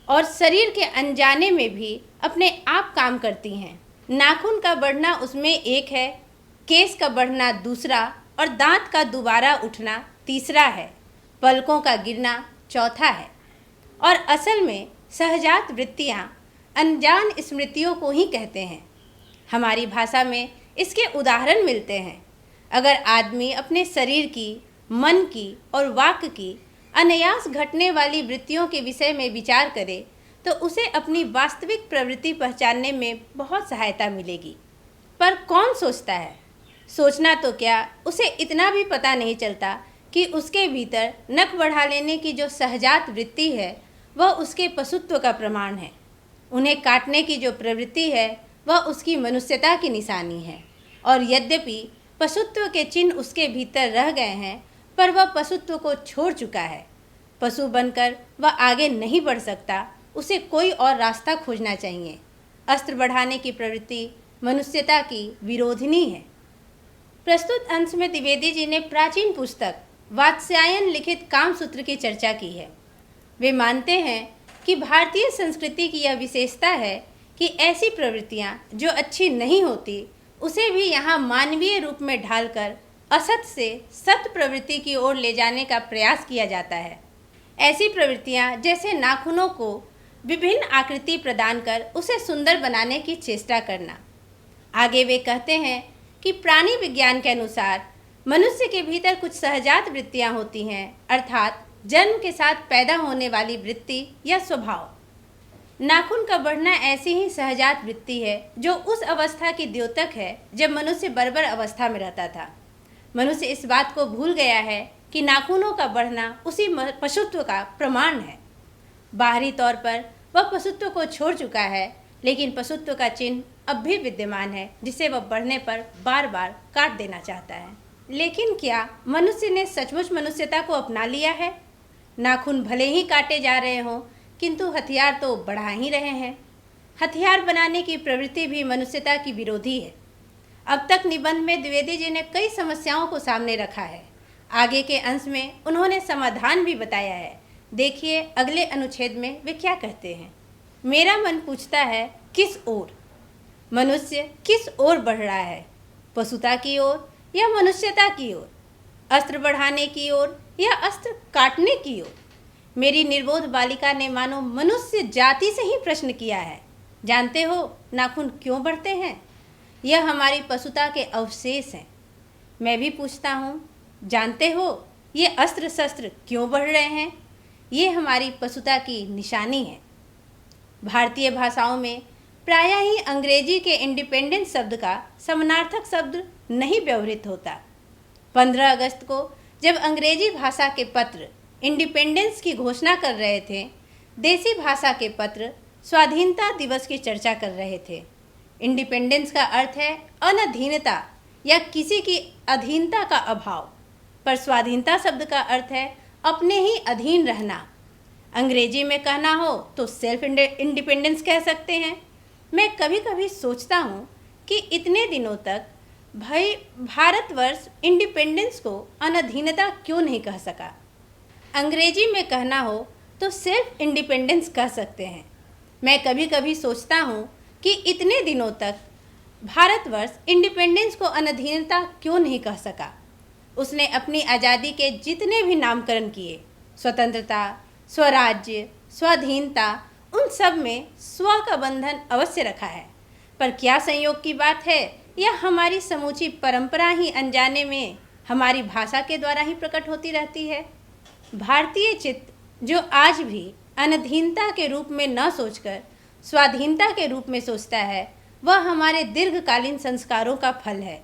और शरीर के अनजाने में भी अपने आप काम करती हैं। नाखून का बढ़ना उसमें एक है, केस का बढ़ना दूसरा और दांत का दोबारा उठना तीसरा है, पलकों का गिरना चौथा है। और असल में सहजात वृत्तियाँ अनजान स्मृतियों को ही कहते हैं। हमारी भाषा में इसके उदाहरण मिलते हैं। अगर आदमी अपने शरीर की, मन की और वाक्य की अनायास घटने वाली वृत्तियों के विषय में विचार करे तो उसे अपनी वास्तविक प्रवृत्ति पहचानने में बहुत सहायता मिलेगी। पर कौन सोचता है? सोचना तो क्या, उसे इतना भी पता नहीं चलता कि उसके भीतर नख बढ़ा लेने की जो सहजात वृत्ति है वह उसके पशुत्व का प्रमाण है। उन्हें काटने की जो प्रवृत्ति है वह उसकी मनुष्यता की निशानी है। और यद्यपि पशुत्व के चिन्ह उसके भीतर रह गए हैं, पर वह पशुत्व को छोड़ चुका है। पशु बनकर वह आगे नहीं बढ़ सकता, उसे कोई और रास्ता खोजना चाहिए। अस्त्र बढ़ाने की प्रवृत्ति मनुष्यता की विरोधिनी है। प्रस्तुत अंश में द्विवेदी जी ने प्राचीन पुस्तक वात्स्यायन लिखित कामसूत्र की चर्चा की है। वे मानते हैं कि भारतीय संस्कृति की यह विशेषता है कि ऐसी प्रवृत्तियां जो अच्छी नहीं होती उसे भी यहाँ मानवीय रूप में ढालकर असत से सत प्रवृत्ति की ओर ले जाने का प्रयास किया जाता है। ऐसी प्रवृत्तियां जैसे नाखूनों को विभिन्न आकृति प्रदान कर उसे सुंदर बनाने की चेष्टा करना। आगे वे कहते हैं कि प्राणी विज्ञान के अनुसार मनुष्य के भीतर कुछ सहजात वृत्तियां होती हैं, अर्थात जन्म के साथ पैदा होने वाली वृत्ति या स्वभाव। नाखून का बढ़ना ऐसी ही सहजात वृत्ति है जो उस अवस्था की द्योतक है जब मनुष्य बर्बर अवस्था में रहता था। मनुष्य इस बात को भूल गया है कि नाखूनों का बढ़ना उसी पशुत्व का प्रमाण है। बाहरी तौर पर वह पशुत्व को छोड़ चुका है, लेकिन पशुत्व का चिन्ह अब भी विद्यमान है जिसे वह बढ़ने पर बार बार काट देना चाहता है। लेकिन क्या मनुष्य ने सचमुच मनुष्यता को अपना लिया है? नाखून भले ही काटे जा रहे हों, किंतु हथियार तो बढ़ा ही रहे हैं। हथियार बनाने की प्रवृत्ति भी मनुष्यता की विरोधी है। अब तक निबंध में द्विवेदी जी ने कई समस्याओं को सामने रखा है। आगे के अंश में उन्होंने समाधान भी बताया है। देखिए अगले अनुच्छेद में वे क्या कहते हैं। मेरा मन पूछता है किस ओर? मनुष्य किस ओर बढ़ रहा है? पशुता की ओर या मनुष्यता की ओर? अस्त्र बढ़ाने की ओर या अस्त्र काटने की ओर? मेरी निर्बोध बालिका ने मानो मनुष्य जाति से ही प्रश्न किया है। जानते हो नाखून क्यों बढ़ते हैं? यह हमारी पशुता के अवशेष हैं। मैं भी पूछता हूँ, जानते हो ये अस्त्र शस्त्र क्यों बढ़ रहे हैं? ये हमारी पशुता की निशानी है। भारतीय भाषाओं में प्रायः ही अंग्रेजी के इंडिपेंडेंस शब्द का समानार्थक शब्द नहीं व्यवहृत होता। 15 अगस्त को जब अंग्रेजी भाषा के पत्र इंडिपेंडेंस की घोषणा कर रहे थे, देसी भाषा के पत्र स्वाधीनता दिवस की चर्चा कर रहे थे। इंडिपेंडेंस का अर्थ है अनधीनता या किसी की अधीनता का अभाव, पर स्वाधीनता शब्द का अर्थ है अपने ही अधीन रहना। अंग्रेजी में कहना हो तो सेल्फ इंडिपेंडेंस कह सकते हैं। मैं कभी कभी सोचता हूँ कि इतने दिनों तक भाई भारतवर्ष इंडिपेंडेंस को अनधीनता क्यों नहीं कह सका। अंग्रेजी में कहना हो तो सेल्फ इंडिपेंडेंस कह सकते हैं। मैं कभी कभी सोचता हूँ कि इतने दिनों तक भारतवर्ष इंडिपेंडेंस को अनधीनता क्यों नहीं कह सका। उसने अपनी आज़ादी के जितने भी नामकरण किए, स्वतंत्रता, स्वराज्य, स्वाधीनता, उन सब में स्व का बंधन अवश्य रखा है। पर क्या संयोग की बात है, या हमारी समूची परंपरा ही अनजाने में हमारी भाषा के द्वारा ही प्रकट होती रहती है। भारतीय चित्त जो आज भी अनधीनता के रूप में न सोचकर स्वाधीनता के रूप में सोचता है, वह हमारे दीर्घकालीन संस्कारों का फल है।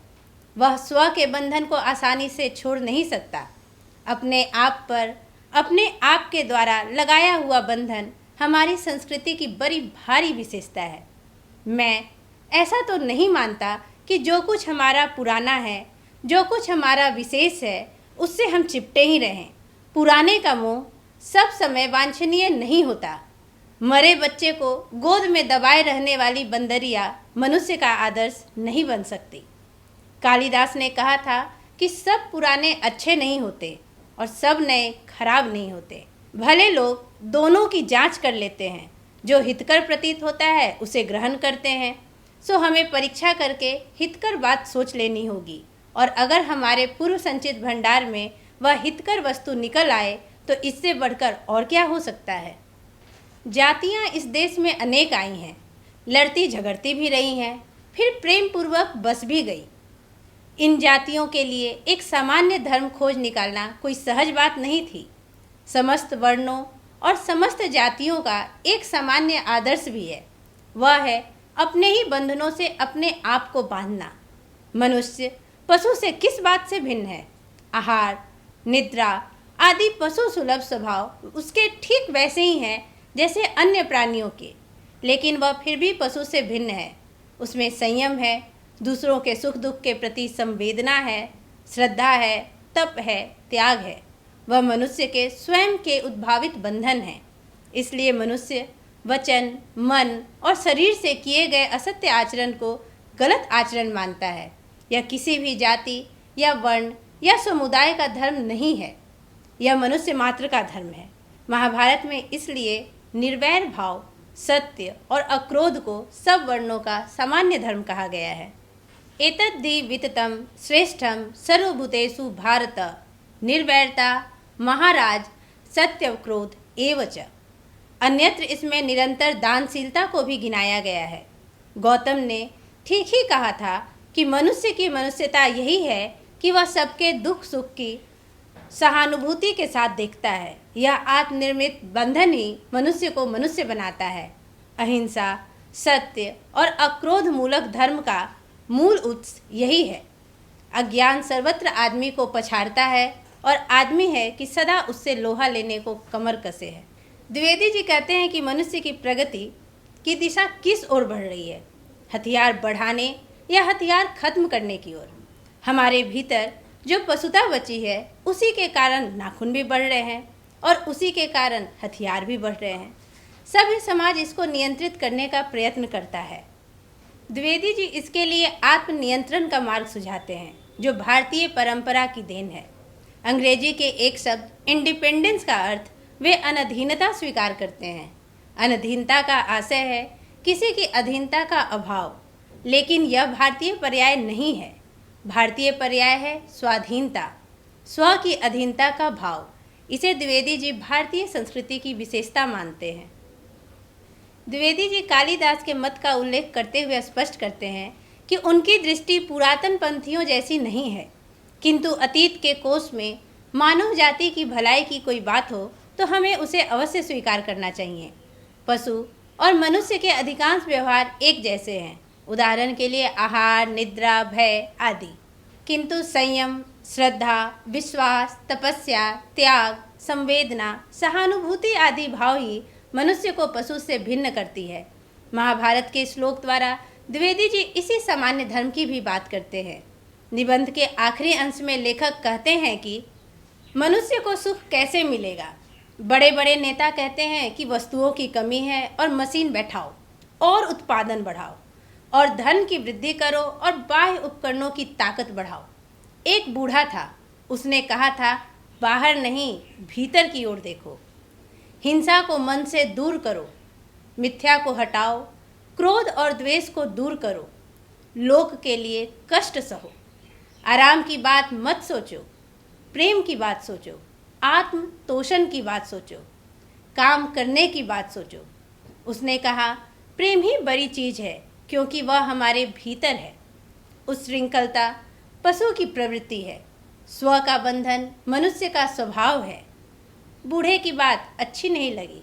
वह स्व के बंधन को आसानी से छोड़ नहीं सकता। अपने आप पर अपने आप के द्वारा लगाया हुआ बंधन हमारी संस्कृति की बड़ी भारी विशेषता है। मैं ऐसा तो नहीं मानता कि जो कुछ हमारा पुराना है, जो कुछ हमारा विशेष है, उससे हम चिपटे ही रहें। पुराने का मोह सब समय वांछनीय नहीं होता। मरे बच्चे को गोद में दबाए रहने वाली बंदरिया मनुष्य का आदर्श नहीं बन सकती। कालिदास ने कहा था कि सब पुराने अच्छे नहीं होते और सब नए खराब नहीं होते। भले लोग दोनों की जांच कर लेते हैं, जो हितकर प्रतीत होता है उसे ग्रहण करते हैं। सो हमें परीक्षा करके हितकर बात सोच लेनी होगी, और अगर हमारे पूर्व संचित भंडार में वह हितकर वस्तु निकल आए तो इससे बढ़कर और क्या हो सकता है। जातियां इस देश में अनेक आई हैं, लड़ती झगड़ती भी रही हैं, फिर प्रेम पूर्वक बस भी गई। इन जातियों के लिए एक सामान्य धर्म खोज निकालना कोई सहज बात नहीं थी। समस्त वर्णों और समस्त जातियों का एक सामान्य आदर्श भी है। वह है अपने ही बंधनों से अपने आप को बांधना। मनुष्य पशु से किस बात से भिन्न है? आहार, निद्रा आदि पशु सुलभ स्वभाव उसके ठीक वैसे ही हैं जैसे अन्य प्राणियों के, लेकिन वह फिर भी पशु से भिन्न है। उसमें संयम है, दूसरों के सुख दुख के प्रति संवेदना है, श्रद्धा है, तप है, त्याग है। वह मनुष्य के स्वयं के उद्भावित बंधन है। इसलिए मनुष्य वचन, मन और शरीर से किए गए असत्य आचरण को गलत आचरण मानता है। यह किसी भी जाति या वर्ण या समुदाय का धर्म नहीं है, यह मनुष्य मात्र का धर्म है। महाभारत में इसलिए निर्वैर भाव, सत्य और अक्रोध को सब वर्णों का सामान्य धर्म कहा गया है। एतद्धि विततम श्रेष्ठम सर्वभूतेषु भारत निर्वैरता महाराज सत्य क्रोध एवच। अन्यत्र इसमें निरंतर दानशीलता को भी गिनाया गया है। गौतम ने ठीक ही कहा था कि मनुष्य की मनुष्यता यही है कि वह सबके दुख सुख की सहानुभूति के साथ देखता है। यह आत्मनिर्मित बंधन ही मनुष्य को मनुष्य बनाता है। अहिंसा, सत्य और अक्रोध मूलक धर्म का मूल उत्स यही है। अज्ञान सर्वत्र आदमी को पछाड़ता है और आदमी है कि सदा उससे लोहा लेने को कमर कसे है। द्विवेदी जी कहते हैं कि मनुष्य की प्रगति की दिशा किस ओर बढ़ रही है, हथियार बढ़ाने या हथियार खत्म करने की ओर। हमारे भीतर जो पशुता बची है उसी के कारण नाखून भी बढ़ रहे हैं और उसी के कारण हथियार भी बढ़ रहे हैं। सभ्य समाज इसको नियंत्रित करने का प्रयत्न करता है। द्विवेदी जी इसके लिए आत्मनियंत्रण का मार्ग सुझाते हैं, जो भारतीय परंपरा की देन है। अंग्रेजी के एक शब्द इंडिपेंडेंस का अर्थ वे अनधीनता स्वीकार करते हैं। अनधीनता का आशय है किसी की अधीनता का अभाव, लेकिन यह भारतीय पर्याय नहीं है। भारतीय पर्याय है स्वाधीनता, स्व की अधीनता का भाव। इसे द्विवेदी जी भारतीय संस्कृति की विशेषता मानते हैं। द्विवेदी जी कालिदास के मत का उल्लेख करते हुए स्पष्ट करते हैं कि उनकी दृष्टि पुरातन पंथियों जैसी नहीं है, किंतु अतीत के कोष में मानव जाति की भलाई की कोई बात हो तो हमें उसे अवश्य स्वीकार करना चाहिए। पशु और मनुष्य के अधिकांश व्यवहार एक जैसे हैं, उदाहरण के लिए आहार, निद्रा, भय आदि, किंतु संयम, श्रद्धा, विश्वास, तपस्या, त्याग, संवेदना, सहानुभूति आदि भाव ही मनुष्य को पशु से भिन्न करती है। महाभारत के श्लोक द्वारा द्विवेदी जी इसी सामान्य धर्म की भी बात करते हैं। निबंध के आखिरी अंश में लेखक कहते हैं कि मनुष्य को सुख कैसे मिलेगा। बड़े बड़े नेता कहते हैं कि वस्तुओं की कमी है और मशीन बैठाओ और उत्पादन बढ़ाओ और धन की वृद्धि करो और बाह्य उपकरणों की ताकत बढ़ाओ। एक बूढ़ा था, उसने कहा था बाहर नहीं भीतर की ओर देखो। हिंसा को मन से दूर करो, मिथ्या को हटाओ, क्रोध और द्वेष को दूर करो, लोक के लिए कष्ट सहो, आराम की बात मत सोचो, प्रेम की बात सोचो, आत्म तोषण की बात सोचो, काम करने की बात सोचो। उसने कहा प्रेम ही बड़ी चीज़ है क्योंकि वह हमारे भीतर है। उच्छृंखलता पशु की प्रवृत्ति है, स्व का बंधन मनुष्य का स्वभाव है। बूढ़े की बात अच्छी नहीं लगी,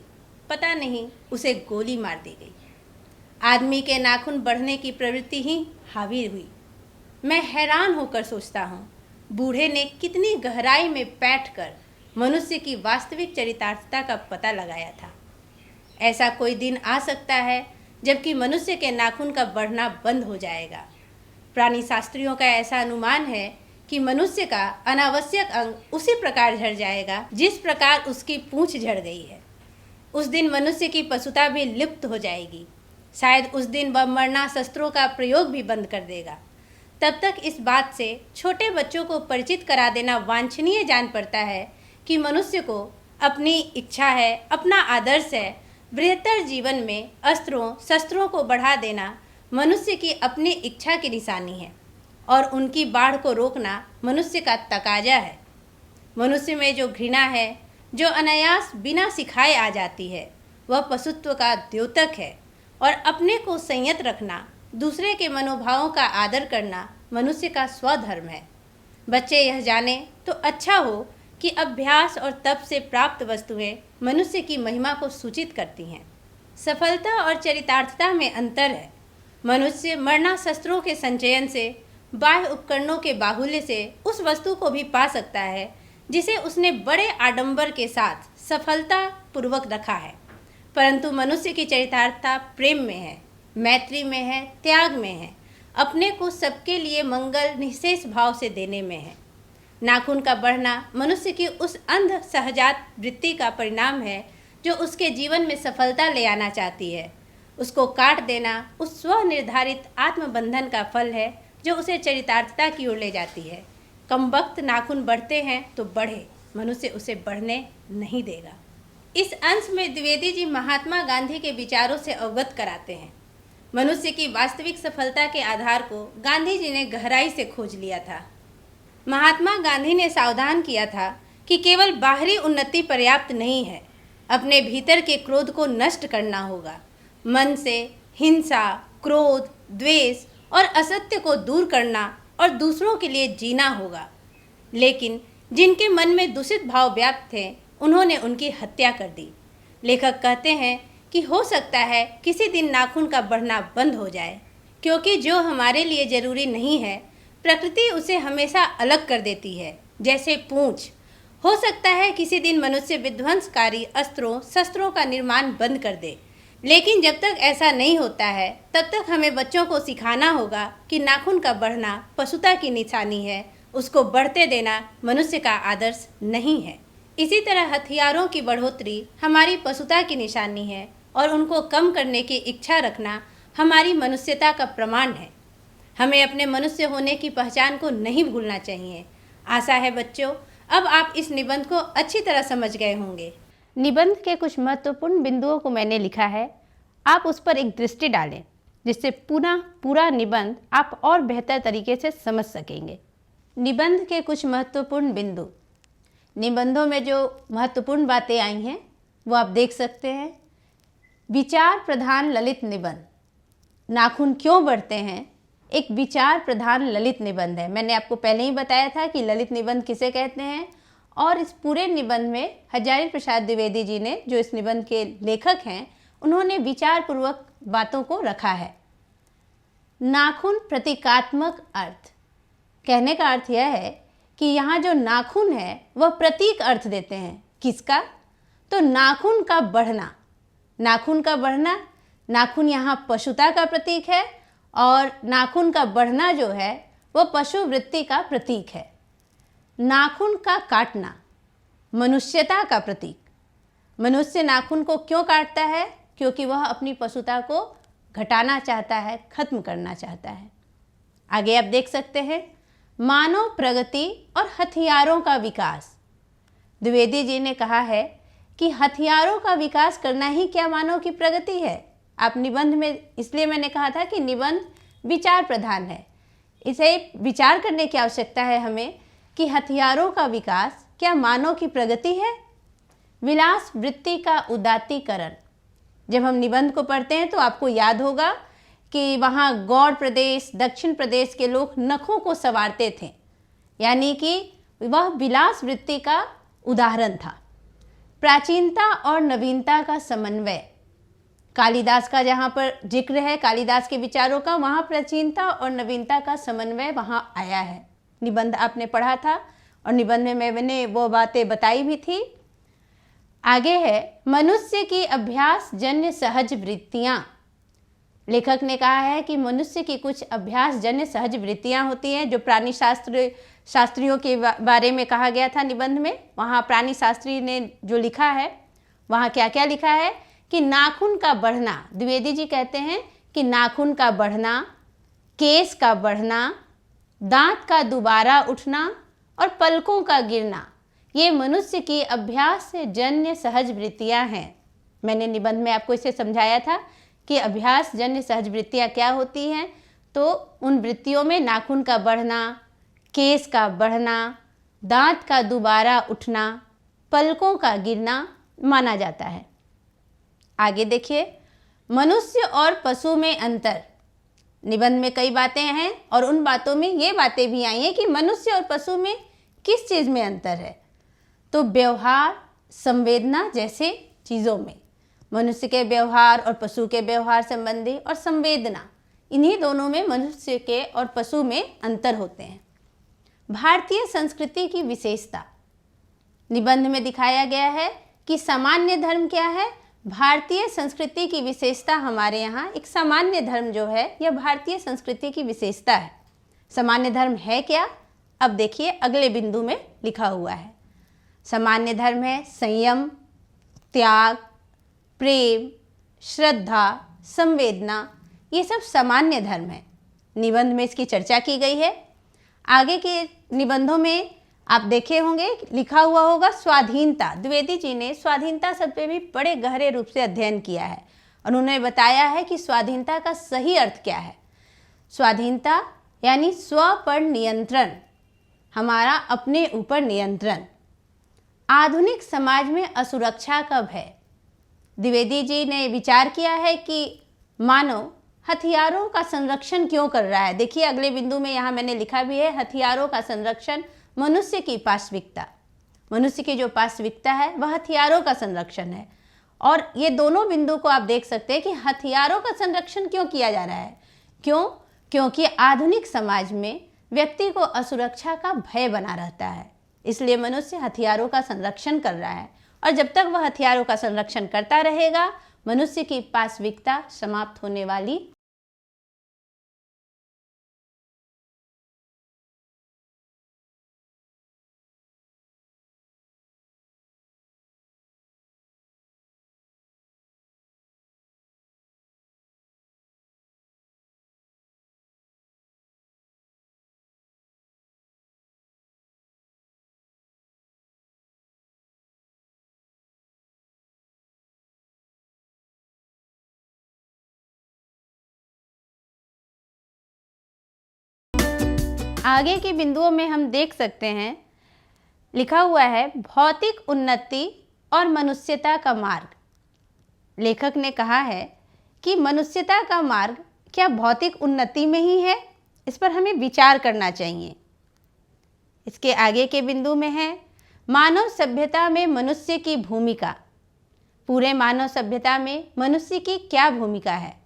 पता नहीं उसे गोली मार दी गई। आदमी के नाखून बढ़ने की प्रवृत्ति ही हावी हुई। मैं हैरान होकर सोचता हूँ बूढ़े ने कितनी गहराई में बैठकर मनुष्य की वास्तविक चरितार्थता का पता लगाया था। ऐसा कोई दिन आ सकता है जबकि मनुष्य के नाखून का बढ़ना बंद हो जाएगा। प्राणी शास्त्रियों का ऐसा अनुमान है कि मनुष्य का अनावश्यक अंग उसी प्रकार झड़ जाएगा जिस प्रकार उसकी पूंछ झड़ गई है। उस दिन मनुष्य की पशुता भी लिप्त हो जाएगी। शायद उस दिन वह मरणास्त्रों का प्रयोग भी बंद कर देगा। तब तक इस बात से छोटे बच्चों को परिचित करा देना वांछनीय जान पड़ता है कि मनुष्य को अपनी इच्छा है, अपना आदर्श है। बृहत्तर जीवन में अस्त्रों शस्त्रों को बढ़ा देना मनुष्य की अपनी इच्छा की निशानी है और उनकी बाढ़ को रोकना मनुष्य का तकाजा है। मनुष्य में जो घृणा है, जो अनायास बिना सिखाए आ जाती है, वह पशुत्व का द्योतक है और अपने को संयत रखना, दूसरे के मनोभावों का आदर करना मनुष्य का स्वधर्म है। बच्चे यह जाने तो अच्छा हो कि अभ्यास और तप से प्राप्त वस्तुएं मनुष्य की महिमा को सूचित करती हैं। सफलता और चरितार्थता में अंतर है। मनुष्य मरणास्त्रों के संचयन से, बाह्य उपकरणों के बाहुल्य से उस वस्तु को भी पा सकता है जिसे उसने बड़े आडंबर के साथ सफलता पूर्वक रखा है। परंतु मनुष्य की चरितार्थता प्रेम में है, मैत्री में है, त्याग में है, अपने को सबके लिए मंगल निःशेष भाव से देने में है। नाखून का बढ़ना मनुष्य की उस अंध सहजात वृत्ति का परिणाम है जो उसके जीवन में सफलता ले आना चाहती है। उसको काट देना उस स्वनिर्धारित आत्मबंधन का फल है जो उसे चरितार्थता की ओर ले जाती है। कमबख्त नाखून बढ़ते हैं तो बढ़े, मनुष्य उसे बढ़ने नहीं देगा। इस अंश में द्विवेदी जी महात्मा गांधी के विचारों से अवगत कराते हैं। मनुष्य की वास्तविक सफलता के आधार को गांधी जी ने गहराई से खोज लिया था। महात्मा गांधी ने सावधान किया था कि केवल बाहरी उन्नति पर्याप्त नहीं है, अपने भीतर के क्रोध को नष्ट करना होगा। मन से हिंसा, क्रोध, द्वेष और असत्य को दूर करना और दूसरों के लिए जीना होगा। लेकिन जिनके मन में दूषित भाव व्याप्त थे, उन्होंने उनकी हत्या कर दी। लेखक कहते हैं कि हो सकता है किसी दिन नाखून का बढ़ना बंद हो जाए, क्योंकि जो हमारे लिए जरूरी नहीं है प्रकृति उसे हमेशा अलग कर देती है, जैसे पूंछ। हो सकता है किसी दिन मनुष्य विध्वंसकारी अस्त्रों शस्त्रों का निर्माण बंद कर दे, लेकिन जब तक ऐसा नहीं होता है तब तक हमें बच्चों को सिखाना होगा कि नाखून का बढ़ना पशुता की निशानी है, उसको बढ़ते देना मनुष्य का आदर्श नहीं है। इसी तरह हथियारों की बढ़ोतरी हमारी पशुता की निशानी है और उनको कम करने की इच्छा रखना हमारी मनुष्यता का प्रमाण है। हमें अपने मनुष्य होने की पहचान को नहीं भूलना चाहिए। आशा है बच्चों, अब आप इस निबंध को अच्छी तरह समझ गए होंगे। निबंध के कुछ महत्वपूर्ण बिंदुओं को मैंने लिखा है, आप उस पर एक दृष्टि डालें जिससे पूरा निबंध आप और बेहतर तरीके से समझ सकेंगे। निबंध के कुछ महत्वपूर्ण बिंदु। निबंधों में जो महत्वपूर्ण बातें आई हैं वो आप देख सकते हैं। विचार प्रधान ललित निबंध, नाखून क्यों बढ़ते हैं, एक विचार प्रधान ललित निबंध है। मैंने आपको पहले ही बताया था कि ललित निबंध किसे कहते हैं, और इस पूरे निबंध में हजारी प्रसाद द्विवेदी जी ने, जो इस निबंध के लेखक हैं, उन्होंने विचारपूर्वक बातों को रखा है। नाखून प्रतीकात्मक अर्थ, कहने का अर्थ यह है कि यहाँ जो नाखून है वह प्रतीक अर्थ देते हैं। किसका? तो नाखून का बढ़ना। नाखून का बढ़ना, नाखून यहाँ पशुता का प्रतीक है और नाखून का बढ़ना जो है वह पशु वृत्ति का प्रतीक है। नाखून का काटना मनुष्यता का प्रतीक। मनुष्य नाखून को क्यों काटता है? क्योंकि वह अपनी पशुता को घटाना चाहता है, खत्म करना चाहता है। आगे आप देख सकते हैं, मानव प्रगति और हथियारों का विकास। द्विवेदी जी ने कहा है कि हथियारों का विकास करना ही क्या मानव की प्रगति है। आप निबंध में, इसलिए मैंने कहा था कि निबंध विचार प्रधान है, इसे विचार करने की आवश्यकता है हमें कि हथियारों का विकास क्या मानव की प्रगति है। विलास वृत्ति का उदात्तीकरण। जब हम निबंध को पढ़ते हैं तो आपको याद होगा कि वहाँ गौड़ प्रदेश, दक्षिण प्रदेश के लोग नखों को संवारते थे, यानी कि वह विलास वृत्ति का उदाहरण था। प्राचीनता और नवीनता का समन्वय। कालिदास का जहाँ पर जिक्र है, कालिदास के विचारों का, वहाँ प्राचीनता और नवीनता का समन्वय वहाँ आया है। निबंध आपने पढ़ा था और निबंध में मैंने वो बातें बताई भी थी। आगे है मनुष्य की अभ्यास जन्य सहज वृत्तियाँ। लेखक ने कहा है कि मनुष्य की कुछ अभ्यास जन्य सहज वृत्तियाँ होती हैं, जो प्राणी शास्त्रियों के बारे में कहा गया था निबंध में। वहाँ प्राणी शास्त्री ने जो लिखा है, वहाँ क्या क्या लिखा है कि नाखून का बढ़ना, द्विवेदी जी कहते हैं कि नाखून का बढ़ना, केस का बढ़ना, दांत का दोबारा उठना और पलकों का गिरना, ये मनुष्य की अभ्यास से जन्य सहज वृत्तियाँ हैं। मैंने निबंध में आपको इसे समझाया था कि अभ्यास जन्य सहज वृत्तियाँ क्या होती हैं। तो उन वृत्तियों में नाखून का बढ़ना, केस का बढ़ना, दांत का दोबारा उठना, पलकों का गिरना माना जाता है। आगे देखिए, मनुष्य और पशु में अंतर। निबंध में कई बातें हैं और उन बातों में ये बातें भी आई हैं कि मनुष्य और पशु में किस चीज़ में अंतर है। तो व्यवहार, संवेदना जैसे चीज़ों में मनुष्य के व्यवहार और पशु के व्यवहार संबंधी और संवेदना, इन्हीं दोनों में मनुष्य के और पशु में अंतर होते हैं। भारतीय संस्कृति की विशेषता निबंध में दिखाया गया है कि सामान्य धर्म क्या है। भारतीय संस्कृति की विशेषता हमारे यहाँ एक सामान्य धर्म जो है यह भारतीय संस्कृति की विशेषता है। सामान्य धर्म है क्या? अब देखिए अगले बिंदु में लिखा हुआ है। सामान्य धर्म है संयम, त्याग, प्रेम, श्रद्धा, संवेदना, ये सब सामान्य धर्म है। निबंध में इसकी चर्चा की गई है। आगे के निबंधों में आप देखे होंगे लिखा हुआ होगा स्वाधीनता। द्विवेदी जी ने स्वाधीनता शब्द पे भी बड़े गहरे रूप से अध्ययन किया है और उन्होंने बताया है कि स्वाधीनता का सही अर्थ क्या है। स्वाधीनता यानी स्व पर नियंत्रण, हमारा अपने ऊपर नियंत्रण। आधुनिक समाज में असुरक्षा का भय। द्विवेदी जी ने विचार किया है कि मानव हथियारों का संरक्षण क्यों कर रहा है। देखिए अगले बिंदु में यहाँ मैंने लिखा भी है, हथियारों का संरक्षण मनुष्य की पाशविकता। मनुष्य की जो पाशविकता है वह हथियारों का संरक्षण है। और ये दोनों बिंदु को आप देख सकते हैं कि हथियारों का संरक्षण क्यों किया जा रहा है। क्यों? क्योंकि आधुनिक समाज में व्यक्ति को असुरक्षा का भय बना रहता है, इसलिए मनुष्य हथियारों का संरक्षण कर रहा है। और जब तक वह हथियारों का संरक्षण करता रहेगा, मनुष्य की पाशविकता समाप्त होने वाली। आगे के बिंदुओं में हम देख सकते हैं लिखा हुआ है भौतिक उन्नति और मनुष्यता का मार्ग। लेखक ने कहा है कि मनुष्यता का मार्ग क्या भौतिक उन्नति में ही है? इस पर हमें विचार करना चाहिए। इसके आगे के बिंदु में है मानव सभ्यता में मनुष्य की भूमिका। पूरे मानव सभ्यता में मनुष्य की क्या भूमिका है?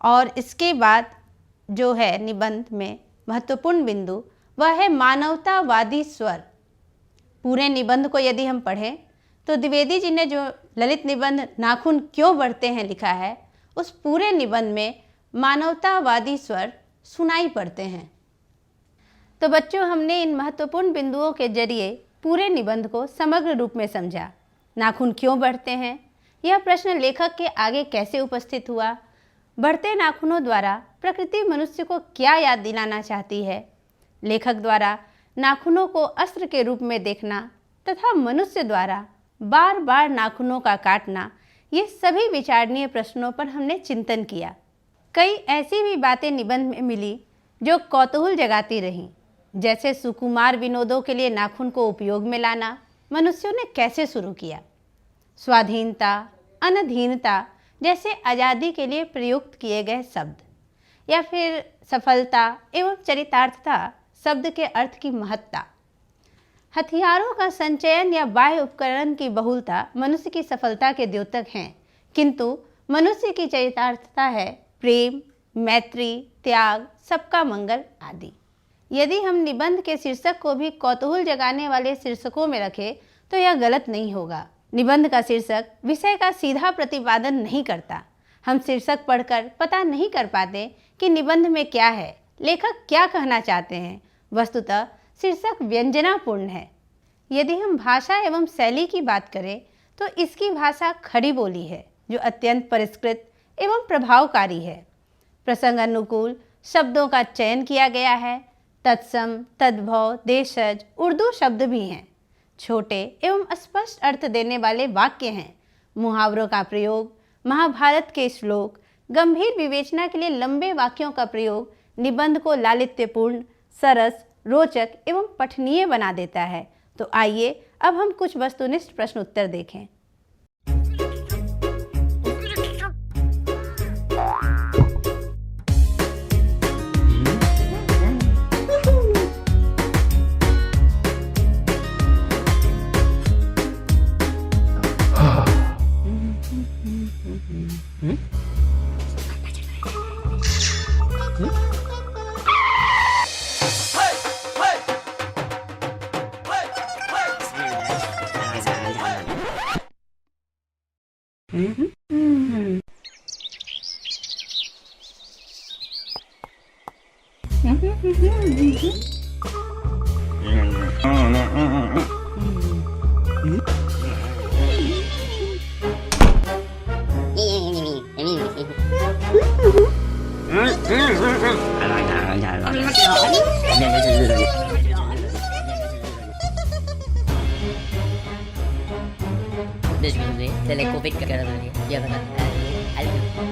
और इसके बाद जो है निबंध में महत्वपूर्ण बिंदु वह है मानवतावादी स्वर। पूरे निबंध को यदि हम पढ़ें तो द्विवेदी जी ने जो ललित निबंध नाखून क्यों बढ़ते हैं लिखा है, उस पूरे निबंध में मानवतावादी स्वर सुनाई पड़ते हैं। तो बच्चों, हमने इन महत्वपूर्ण बिंदुओं के जरिए पूरे निबंध को समग्र रूप में समझा। नाखून क्यों बढ़ते हैं, यह प्रश्न लेखक के आगे कैसे उपस्थित हुआ, बढ़ते नाखूनों द्वारा प्रकृति मनुष्य को क्या याद दिलाना चाहती है, लेखक द्वारा नाखूनों को अस्त्र के रूप में देखना तथा मनुष्य द्वारा बार बार नाखूनों का काटना, ये सभी विचारणीय प्रश्नों पर हमने चिंतन किया। कई ऐसी भी बातें निबंध में मिली जो कौतूहल जगाती रहीं, जैसे सुकुमार विनोदों के लिए नाखून को उपयोग में लाना मनुष्यों ने कैसे शुरू किया। स्वाधीनता, अनधीनता जैसे आज़ादी के लिए प्रयुक्त किए गए शब्द, या फिर सफलता एवं चरितार्थता शब्द के अर्थ की महत्ता। हथियारों का संचयन या बाह्य उपकरण की बहुलता मनुष्य की सफलता के द्योतक हैं, किंतु मनुष्य की चरितार्थता है प्रेम, मैत्री, त्याग, सबका मंगल आदि। यदि हम निबंध के शीर्षक को भी कौतूहल जगाने वाले शीर्षकों में रखें तो यह गलत नहीं होगा। निबंध का शीर्षक विषय का सीधा प्रतिपादन नहीं करता। हम शीर्षक पढ़कर पता नहीं कर पाते कि निबंध में क्या है, लेखक क्या कहना चाहते हैं। वस्तुतः शीर्षक व्यंजनापूर्ण है। यदि हम भाषा एवं शैली की बात करें तो इसकी भाषा खड़ी बोली है जो अत्यंत परिष्कृत एवं प्रभावकारी है। प्रसंग अनुकूल शब्दों का चयन किया गया है। तत्सम, तद्भव, देशज उर्दू शब्द भी हैं। छोटे एवं स्पष्ट अर्थ देने वाले वाक्य हैं। मुहावरों का प्रयोग, महाभारत के श्लोक, गंभीर विवेचना के लिए लंबे वाक्यों का प्रयोग निबंध को लालित्यपूर्ण, सरस, रोचक एवं पठनीय बना देता है। तो आइए अब हम कुछ वस्तुनिष्ठ प्रश्न उत्तर देखें। Telekovic ka na rin. Yan na. Alam mo.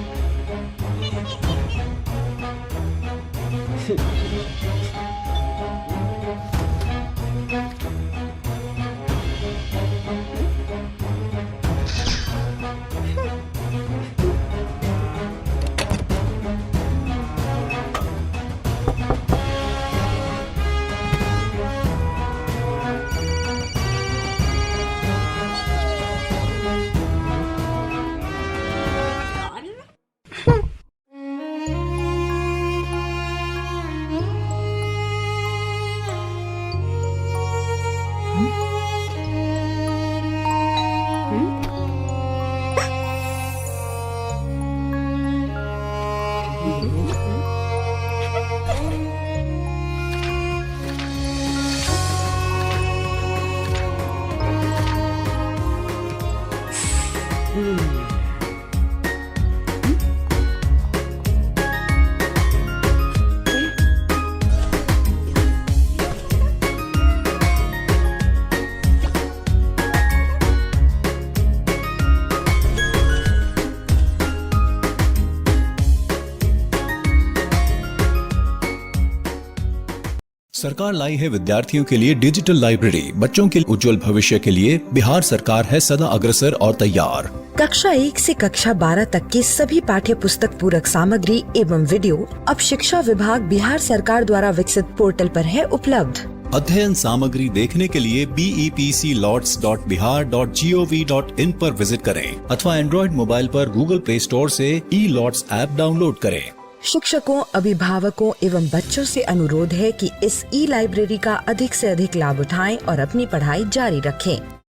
सरकार लाई है विद्यार्थियों के लिए डिजिटल लाइब्रेरी। बच्चों के उज्जवल भविष्य के लिए बिहार सरकार है सदा अग्रसर और तैयार। कक्षा 1 से कक्षा 12 तक की सभी पाठ्य पुस्तक पूरक सामग्री एवं वीडियो अब शिक्षा विभाग बिहार सरकार द्वारा विकसित पोर्टल पर है उपलब्ध। अध्ययन सामग्री देखने के लिए BEPCLots.bihar.gov.in पर विजिट करें अथवा एंड्रॉइड मोबाइल पर गूगल प्ले स्टोर से E-Lots ऐप डाउनलोड करें। शिक्षकों, अभिभावकों एवं बच्चों से अनुरोध है कि इस ई लाइब्रेरी का अधिक से अधिक लाभ उठाएं और अपनी पढ़ाई जारी रखें।